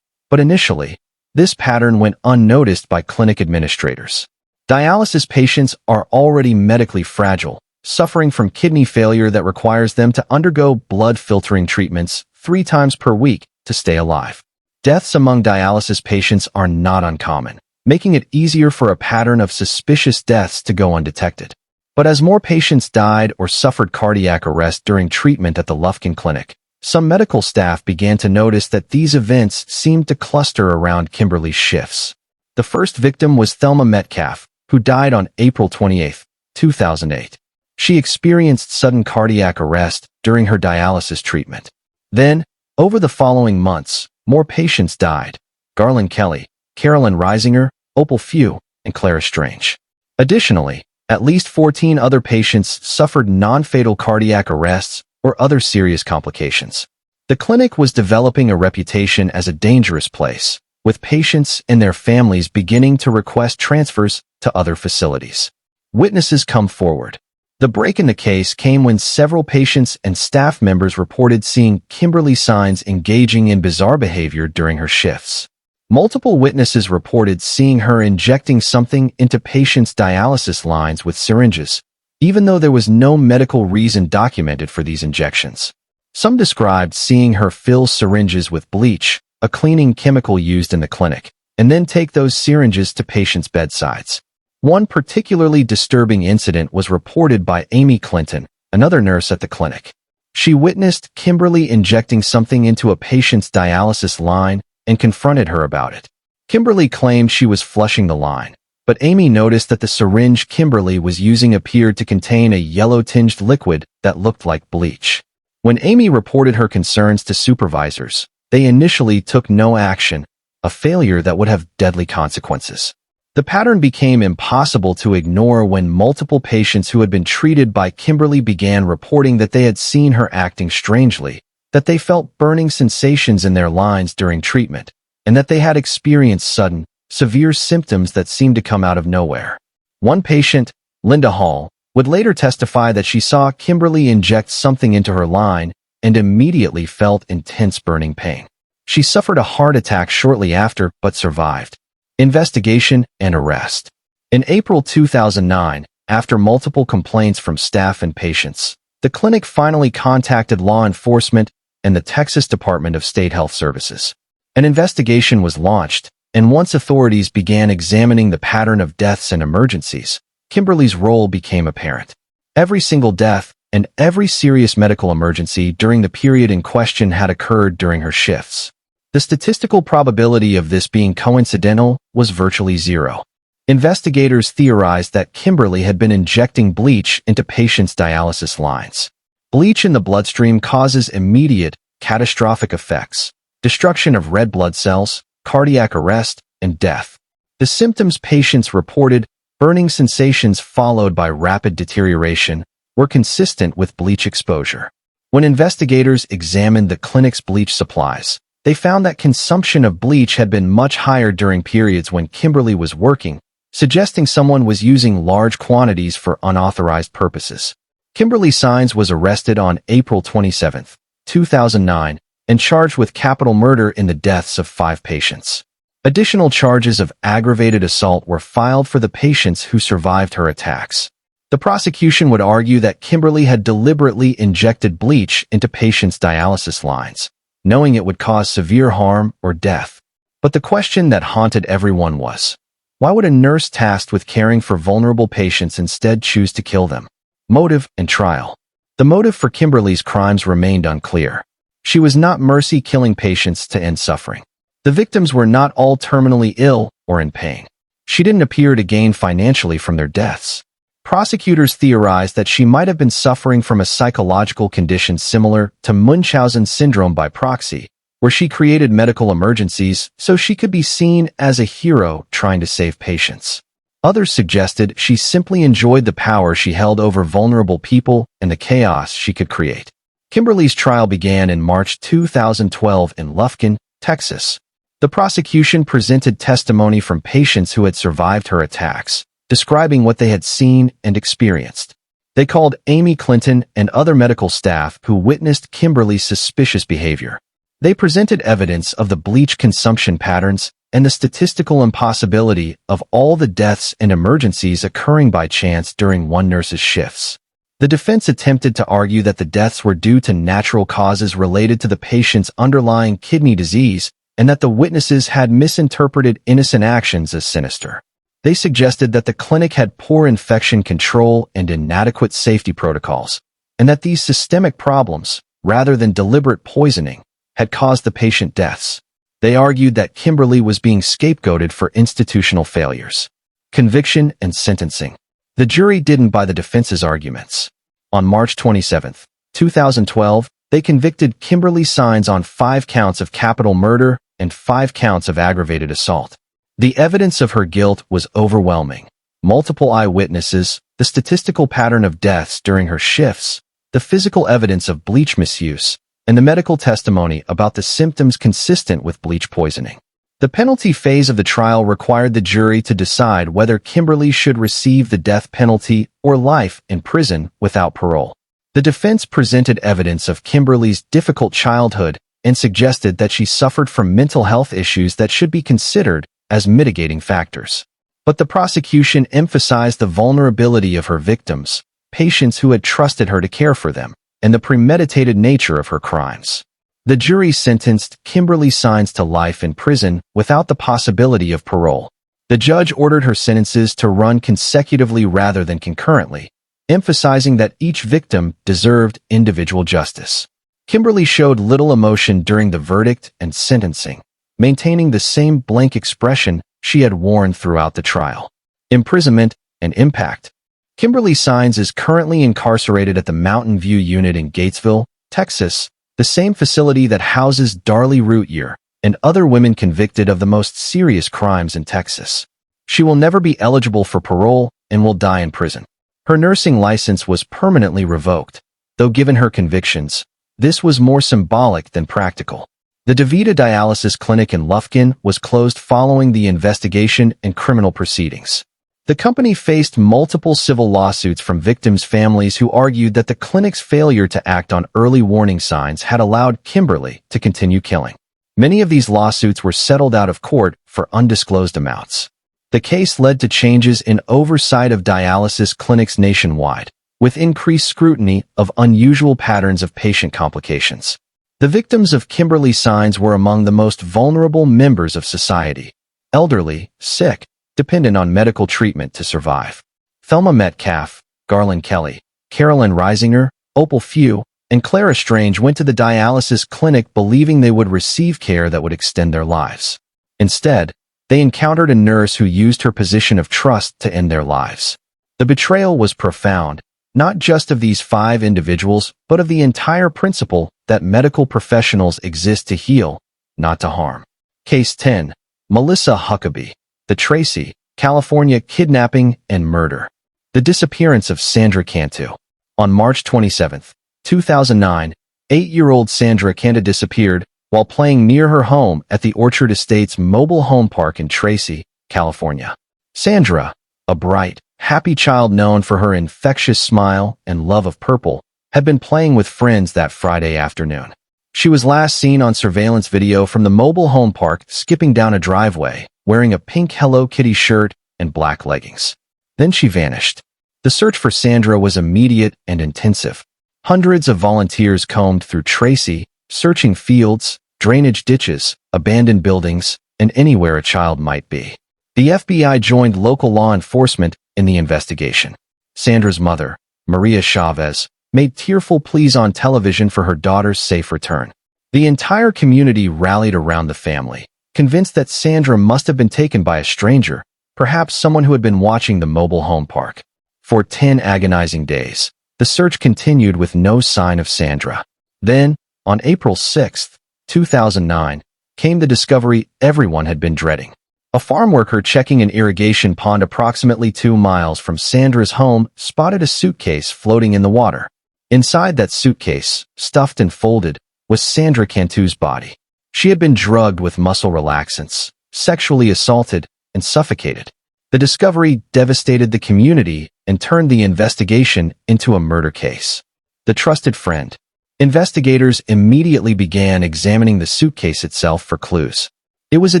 but initially, this pattern went unnoticed by clinic administrators. Dialysis patients are already medically fragile, suffering from kidney failure that requires them to undergo blood filtering treatments 3 times per week to stay alive. Deaths among dialysis patients are not uncommon, making it easier for a pattern of suspicious deaths to go undetected. But as more patients died or suffered cardiac arrest during treatment at the Lufkin Clinic, some medical staff began to notice that these events seemed to cluster around Kimberly's shifts. The first victim was Thelma Metcalf, who died on April 28, 2008. She experienced sudden cardiac arrest during her dialysis treatment. Then, over the following months, more patients died: Garland Kelly, Carolyn Reisinger, Opal Few, and Clara Strange. Additionally, at least 14 other patients suffered non-fatal cardiac arrests or other serious complications. The clinic was developing a reputation as a dangerous place, with patients and their families beginning to request transfers to other facilities. Witnesses come forward. The break in the case came when several patients and staff members reported seeing Kimberly Signs engaging in bizarre behavior during her shifts. Multiple witnesses reported seeing her injecting something into patients' dialysis lines with syringes, even though there was no medical reason documented for these injections. Some described seeing her fill syringes with bleach, a cleaning chemical used in the clinic, and then take those syringes to patients' bedsides. One particularly disturbing incident was reported by Amy Clinton, another nurse at the clinic. She witnessed Kimberly injecting something into a patient's dialysis line and confronted her about it. Kimberly claimed she was flushing the line, but Amy noticed that the syringe Kimberly was using appeared to contain a yellow-tinged liquid that looked like bleach. When Amy reported her concerns to supervisors, they initially took no action, a failure that would have deadly consequences. The pattern became impossible to ignore when multiple patients who had been treated by Kimberly began reporting that they had seen her acting strangely, that they felt burning sensations in their lines during treatment, and that they had experienced sudden, severe symptoms that seemed to come out of nowhere. One patient, Linda Hall, would later testify that she saw Kimberly inject something into her line and immediately felt intense burning pain. She suffered a heart attack shortly after but survived. Investigation and arrest. In April 2009, after multiple complaints from staff and patients, the clinic finally contacted law enforcement and the Texas Department of State Health Services. An investigation was launched, and once authorities began examining the pattern of deaths and emergencies, Kimberly's role became apparent. Every single death and every serious medical emergency during the period in question had occurred during her shifts. The statistical probability of this being coincidental was virtually zero. Investigators theorized that Kimberly had been injecting bleach into patients' dialysis lines. Bleach in the bloodstream causes immediate, catastrophic effects: destruction of red blood cells, cardiac arrest, and death. The symptoms patients reported, burning sensations followed by rapid deterioration, were consistent with bleach exposure. When investigators examined the clinic's bleach supplies, they found that consumption of bleach had been much higher during periods when Kimberly was working, suggesting someone was using large quantities for unauthorized purposes. Kimberly Signs was arrested on April 27, 2009, and charged with capital murder in the deaths of 5 patients. Additional charges of aggravated assault were filed for the patients who survived her attacks. The prosecution would argue that Kimberly had deliberately injected bleach into patients' dialysis lines, knowing it would cause severe harm or death. But the question that haunted everyone was, why would a nurse tasked with caring for vulnerable patients instead choose to kill them? Motive and trial. The motive for Kimberly's crimes remained unclear. She was not mercy killing patients to end suffering. The victims were not all terminally ill or in pain. She didn't appear to gain financially from their deaths. Prosecutors theorized that she might have been suffering from a psychological condition similar to Munchausen syndrome by proxy, where she created medical emergencies so she could be seen as a hero trying to save patients. Others suggested she simply enjoyed the power she held over vulnerable people and the chaos she could create. Kimberly's trial began in March 2012 in Lufkin, Texas. The prosecution presented testimony from patients who had survived her attacks, describing what they had seen and experienced. They called Amy Clinton and other medical staff who witnessed Kimberly's suspicious behavior. They presented evidence of the bleach consumption patterns and the statistical impossibility of all the deaths and emergencies occurring by chance during one nurse's shifts. The defense attempted to argue that the deaths were due to natural causes related to the patient's underlying kidney disease and that the witnesses had misinterpreted innocent actions as sinister. They suggested that the clinic had poor infection control and inadequate safety protocols, and that these systemic problems, rather than deliberate poisoning, had caused the patient deaths. They argued that Kimberly was being scapegoated for institutional failures. Conviction and sentencing. The jury didn't buy the defense's arguments. On March 27, 2012, they convicted Kimberly Saenz on 5 counts of capital murder and 5 counts of aggravated assault. The evidence of her guilt was overwhelming. Multiple eyewitnesses, the statistical pattern of deaths during her shifts, the physical evidence of bleach misuse, and the medical testimony about the symptoms consistent with bleach poisoning. The penalty phase of the trial required the jury to decide whether Kimberly should receive the death penalty or life in prison without parole. The defense presented evidence of Kimberly's difficult childhood and suggested that she suffered from mental health issues that should be considered as mitigating factors. But the prosecution emphasized the vulnerability of her victims, patients who had trusted her to care for them, and the premeditated nature of her crimes. The jury sentenced Kimberly Saenz to life in prison without the possibility of parole. The judge ordered her sentences to run consecutively rather than concurrently, emphasizing that each victim deserved individual justice. Kimberly showed little emotion during the verdict and sentencing, maintaining the same blank expression she had worn throughout the trial. Imprisonment and impact. Kimberly Saenz is currently incarcerated at the Mountain View Unit in Gatesville, Texas, the same facility that houses Darlie Routier and other women convicted of the most serious crimes in Texas. She will never be eligible for parole and will die in prison. Her nursing license was permanently revoked, though given her convictions, this was more symbolic than practical. The DaVita dialysis clinic in Lufkin was closed following the investigation and criminal proceedings. The company faced multiple civil lawsuits from victims' families who argued that the clinic's failure to act on early warning signs had allowed Kimberly to continue killing. Many of these lawsuits were settled out of court for undisclosed amounts. The case led to changes in oversight of dialysis clinics nationwide, with increased scrutiny of unusual patterns of patient complications. The victims of Kimberly Saenz were among the most vulnerable members of society. Elderly, sick, dependent on medical treatment to survive. Thelma Metcalf, Garland Kelly, Carolyn Reisinger, Opal Few, and Clara Strange went to the dialysis clinic believing they would receive care that would extend their lives. Instead, they encountered a nurse who used her position of trust to end their lives. The betrayal was profound, not just of these 5 individuals, but of the entire principle that medical professionals exist to heal, not to harm. Case 10. Melissa Huckabee. The Tracy, California kidnapping and murder. The disappearance of Sandra Cantu. On March 27, 2009, 8-year-old Sandra Cantu disappeared while playing near her home at the Orchard Estates mobile home park in Tracy, California. Sandra, a bright, happy child known for her infectious smile and love of purple, had been playing with friends that Friday afternoon. She was last seen on surveillance video from the mobile home park skipping down a driveway, wearing a pink Hello Kitty shirt and black leggings. Then she vanished. The search for Sandra was immediate and intensive. Hundreds of volunteers combed through Tracy, searching fields, drainage ditches, abandoned buildings, and anywhere a child might be. The FBI joined local law enforcement in the investigation. Sandra's mother, Maria Chavez, made tearful pleas on television for her daughter's safe return. The entire community rallied around the family, convinced that Sandra must have been taken by a stranger, perhaps someone who had been watching the mobile home park. For 10 agonizing days, the search continued with no sign of Sandra. Then, on April 6, 2009, came the discovery everyone had been dreading. A farm worker checking an irrigation pond approximately 2 miles from Sandra's home spotted a suitcase floating in the water. Inside that suitcase, stuffed and folded, was Sandra Cantu's body. She had been drugged with muscle relaxants, sexually assaulted, and suffocated. The discovery devastated the community and turned the investigation into a murder case. The trusted friend. Investigators immediately began examining the suitcase itself for clues. It was a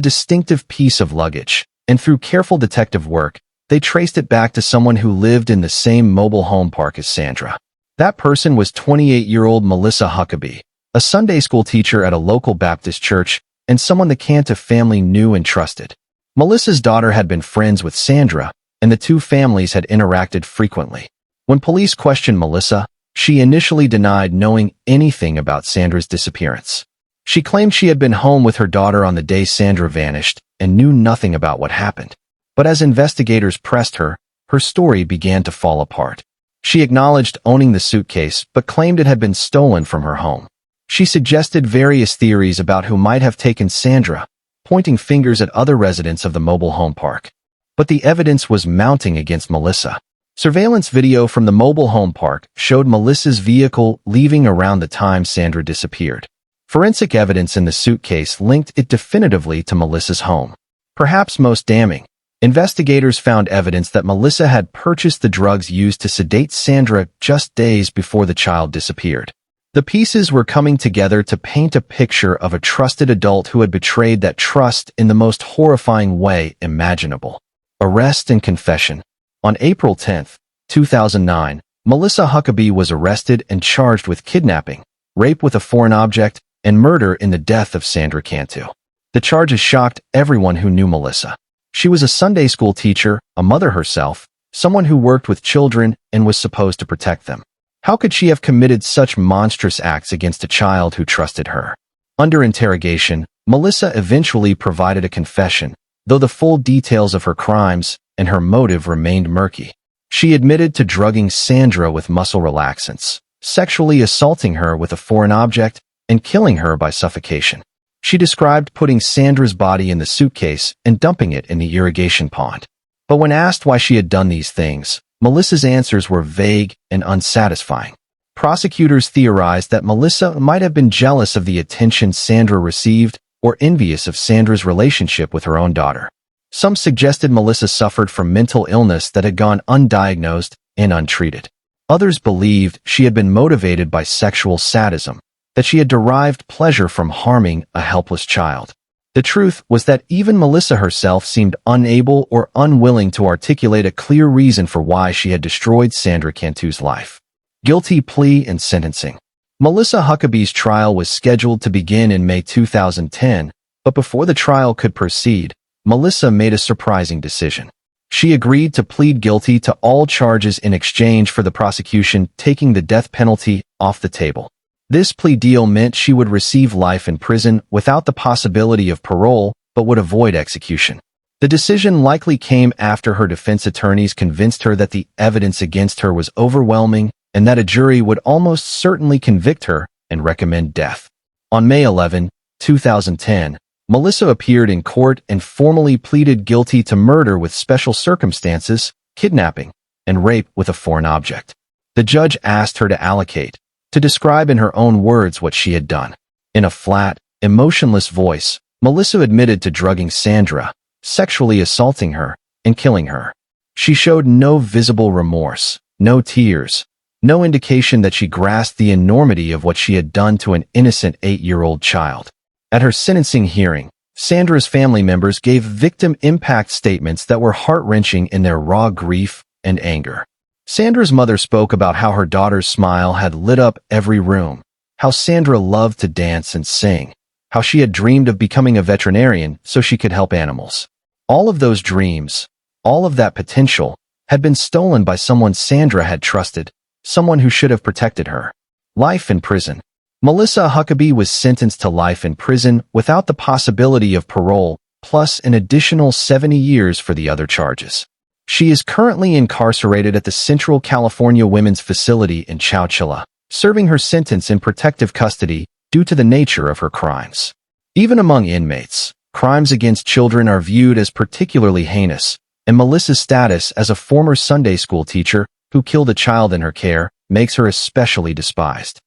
distinctive piece of luggage, and through careful detective work, they traced it back to someone who lived in the same mobile home park as Sandra. That person was 28-year-old Melissa Huckabee, a Sunday school teacher at a local Baptist church and someone the Cantu family knew and trusted. Melissa's daughter had been friends with Sandra, and the two families had interacted frequently. When police questioned Melissa, she initially denied knowing anything about Sandra's disappearance. She claimed she had been home with her daughter on the day Sandra vanished and knew nothing about what happened. But as investigators pressed her, her story began to fall apart. She acknowledged owning the suitcase but claimed it had been stolen from her home. She suggested various theories about who might have taken Sandra, pointing fingers at other residents of the mobile home park. But the evidence was mounting against Melissa. Surveillance video from the mobile home park showed Melissa's vehicle leaving around the time Sandra disappeared. Forensic evidence in the suitcase linked it definitively to Melissa's home. Perhaps most damning, investigators found evidence that Melissa had purchased the drugs used to sedate Sandra just days before the child disappeared. The pieces were coming together to paint a picture of a trusted adult who had betrayed that trust in the most horrifying way imaginable. Arrest and confession. On April 10, 2009, Melissa Huckabee was arrested and charged with kidnapping, rape with a foreign object, and murder in the death of Sandra Cantu. The charges shocked everyone who knew Melissa. She was a Sunday school teacher, a mother herself, someone who worked with children and was supposed to protect them. How could she have committed such monstrous acts against a child who trusted her? Under interrogation, Melissa eventually provided a confession, though the full details of her crimes and her motive remained murky. She admitted to drugging Sandra with muscle relaxants, sexually assaulting her with a foreign object, and killing her by suffocation. She described putting Sandra's body in the suitcase and dumping it in the irrigation pond. But when asked why she had done these things, Melissa's answers were vague and unsatisfying. Prosecutors theorized that Melissa might have been jealous of the attention Sandra received or envious of Sandra's relationship with her own daughter. Some suggested Melissa suffered from mental illness that had gone undiagnosed and untreated. Others believed she had been motivated by sexual sadism, that she had derived pleasure from harming a helpless child. The truth was that even Melissa herself seemed unable or unwilling to articulate a clear reason for why she had destroyed Sandra Cantu's life. Guilty plea and sentencing. Melissa Huckabee's trial was scheduled to begin in May 2010, but before the trial could proceed, Melissa made a surprising decision. She agreed to plead guilty to all charges in exchange for the prosecution taking the death penalty off the table. This plea deal meant she would receive life in prison without the possibility of parole, but would avoid execution. The decision likely came after her defense attorneys convinced her that the evidence against her was overwhelming and that a jury would almost certainly convict her and recommend death. On May 11, 2010, Melissa appeared in court and formally pleaded guilty to murder with special circumstances, kidnapping, and rape with a foreign object. The judge asked her to describe in her own words what she had done. In a flat, emotionless voice, Melissa admitted to drugging Sandra, sexually assaulting her, and killing her. She showed no visible remorse, no tears, no indication that she grasped the enormity of what she had done to an innocent 8-year-old child. At her sentencing hearing, Sandra's family members gave victim impact statements that were heart-wrenching in their raw grief and anger. Sandra's mother spoke about how her daughter's smile had lit up every room, how Sandra loved to dance and sing, how she had dreamed of becoming a veterinarian so she could help animals. All of those dreams, all of that potential, had been stolen by someone Sandra had trusted, someone who should have protected her. Life in prison. Melissa Huckabee was sentenced to life in prison without the possibility of parole, plus an additional 70 years for the other charges. She is currently incarcerated at the Central California Women's Facility in Chowchilla, serving her sentence in protective custody due to the nature of her crimes. Even among inmates, crimes against children are viewed as particularly heinous, and Melissa's status as a former Sunday school teacher who killed a child in her care makes her especially despised.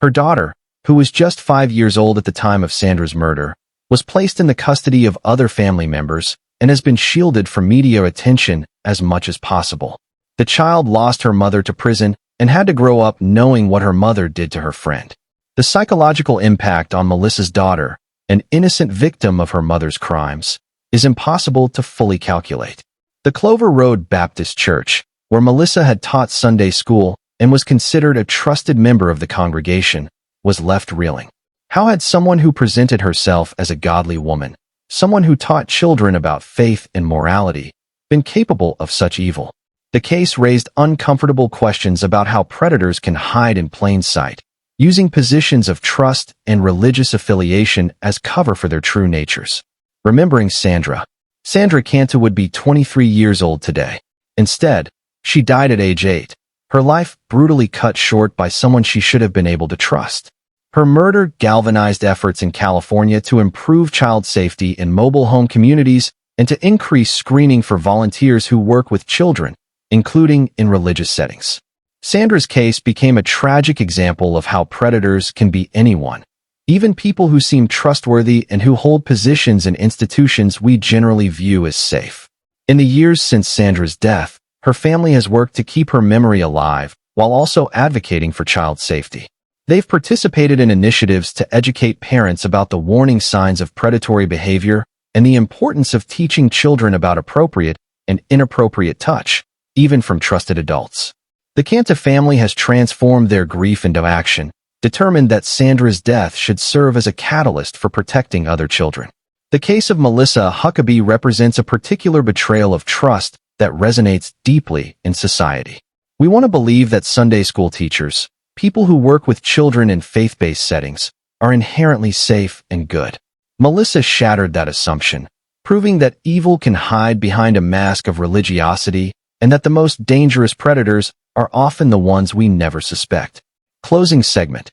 Her daughter, who was just 5 years old at the time of Sandra's murder, was placed in the custody of other family members and has been shielded from media attention as much as possible. The child lost her mother to prison and had to grow up knowing what her mother did to her friend. The psychological impact on Melissa's daughter, an innocent victim of her mother's crimes, is impossible to fully calculate. The Clover Road Baptist Church, where Melissa had taught Sunday school and was considered a trusted member of the congregation, was left reeling. How had someone who presented herself as a godly woman, someone who taught children about faith and morality, been capable of such evil? The case raised uncomfortable questions about how predators can hide in plain sight, using positions of trust and religious affiliation as cover for their true natures. Remembering Sandra Canta would be 23 years old today. Instead, she died at age 8, her life brutally cut short by someone she should have been able to trust. Her murder galvanized efforts in California to improve child safety in mobile home communities and to increase screening for volunteers who work with children, including in religious settings. Sandra's case became a tragic example of how predators can be anyone, even people who seem trustworthy and who hold positions in institutions we generally view as safe. In the years since Sandra's death, her family has worked to keep her memory alive while also advocating for child safety. They've participated in initiatives to educate parents about the warning signs of predatory behavior and the importance of teaching children about appropriate and inappropriate touch, even from trusted adults. The Canta family has transformed their grief into action, determined that Sandra's death should serve as a catalyst for protecting other children. The case of Melissa Huckabee represents a particular betrayal of trust that resonates deeply in society. We want to believe that Sunday school teachers, people who work with children in faith-based settings, are inherently safe and good. Melissa shattered that assumption, proving that evil can hide behind a mask of religiosity and that the most dangerous predators are often the ones we never suspect. Closing segment.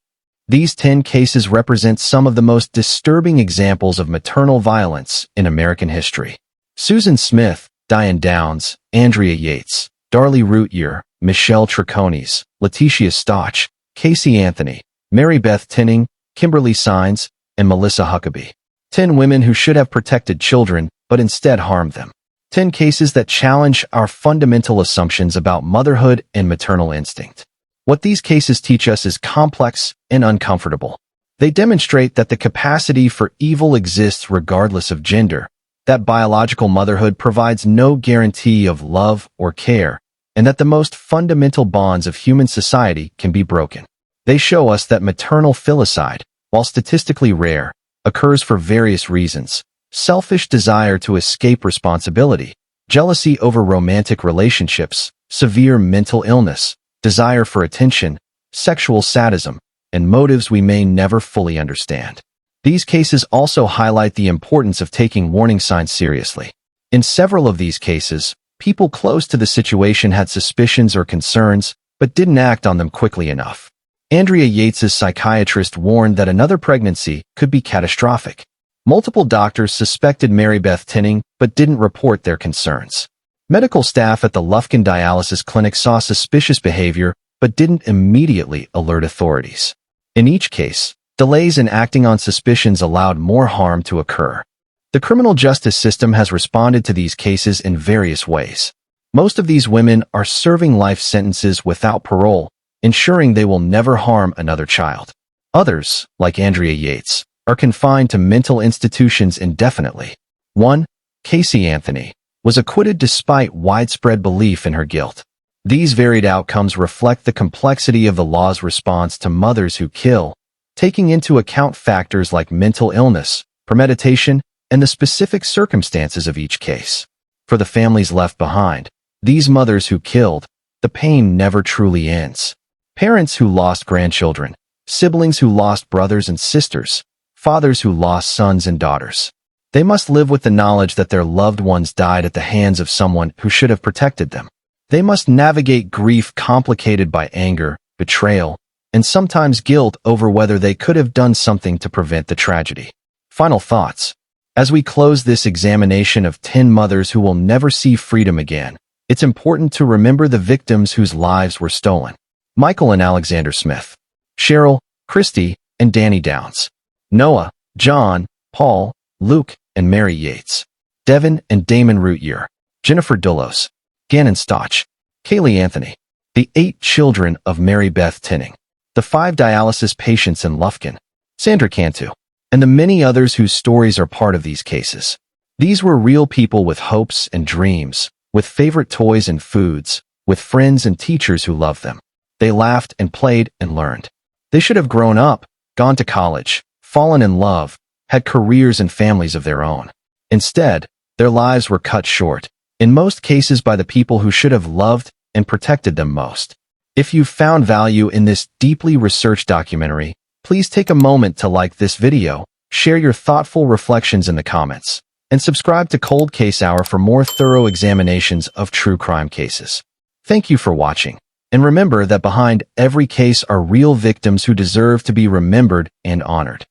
These 10 cases represent some of the most disturbing examples of maternal violence in American history. Susan Smith, Diane Downs, Andrea Yates, Darlie Routier, Michelle Troconis, Letecia Stauch, Casey Anthony, Mary Beth Tinning, Kimberly Sines, and Melissa Huckabee. 10 women who should have protected children, but instead harmed them. 10 cases that challenge our fundamental assumptions about motherhood and maternal instinct. What these cases teach us is complex and uncomfortable. They demonstrate that the capacity for evil exists regardless of gender, that biological motherhood provides no guarantee of love or care, and that the most fundamental bonds of human society can be broken. They show us that maternal filicide, while statistically rare, occurs for various reasons: selfish desire to escape responsibility, jealousy over romantic relationships, severe mental illness, desire for attention, sexual sadism, and motives we may never fully understand. These cases also highlight the importance of taking warning signs seriously. In several of these cases, people close to the situation had suspicions or concerns, but didn't act on them quickly enough. Andrea Yates' psychiatrist warned that another pregnancy could be catastrophic. Multiple doctors suspected Mary Beth Tinning, but didn't report their concerns. Medical staff at the Lufkin Dialysis Clinic saw suspicious behavior, but didn't immediately alert authorities. In each case, delays in acting on suspicions allowed more harm to occur. The criminal justice system has responded to these cases in various ways. Most of these women are serving life sentences without parole, ensuring they will never harm another child. Others, like Andrea Yates, are confined to mental institutions indefinitely. 1. Casey Anthony was acquitted despite widespread belief in her guilt. These varied outcomes reflect the complexity of the law's response to mothers who kill, taking into account factors like mental illness, premeditation, and the specific circumstances of each case. For the families left behind, these mothers who killed, the pain never truly ends. Parents who lost grandchildren, siblings who lost brothers and sisters, fathers who lost sons and daughters. They must live with the knowledge that their loved ones died at the hands of someone who should have protected them. They must navigate grief complicated by anger, betrayal, and sometimes guilt over whether they could have done something to prevent the tragedy. Final thoughts. As we close this examination of 10 mothers who will never see freedom again, it's important to remember the victims whose lives were stolen. Michael and Alexander Smith, Cheryl, Christy, and Danny Downs, Noah, John, Paul, Luke, and Mary Yates, Devin and Damon Routier, Jennifer Dulos, Gannon Stauch, Kaylee Anthony, the 8 children of Mary Beth Tinning, the 5 dialysis patients in Lufkin, Sandra Cantu, and the many others whose stories are part of these cases. These were real people with hopes and dreams, with favorite toys and foods, with friends and teachers who loved them. They laughed and played and learned. They should have grown up, gone to college, fallen in love, had careers and families of their own. Instead, their lives were cut short, in most cases by the people who should have loved and protected them most. If you found value in this deeply researched documentary, please take a moment to like this video, share your thoughtful reflections in the comments, and subscribe to Cold Case Hour for more thorough examinations of true crime cases. Thank you for watching, and remember that behind every case are real victims who deserve to be remembered and honored.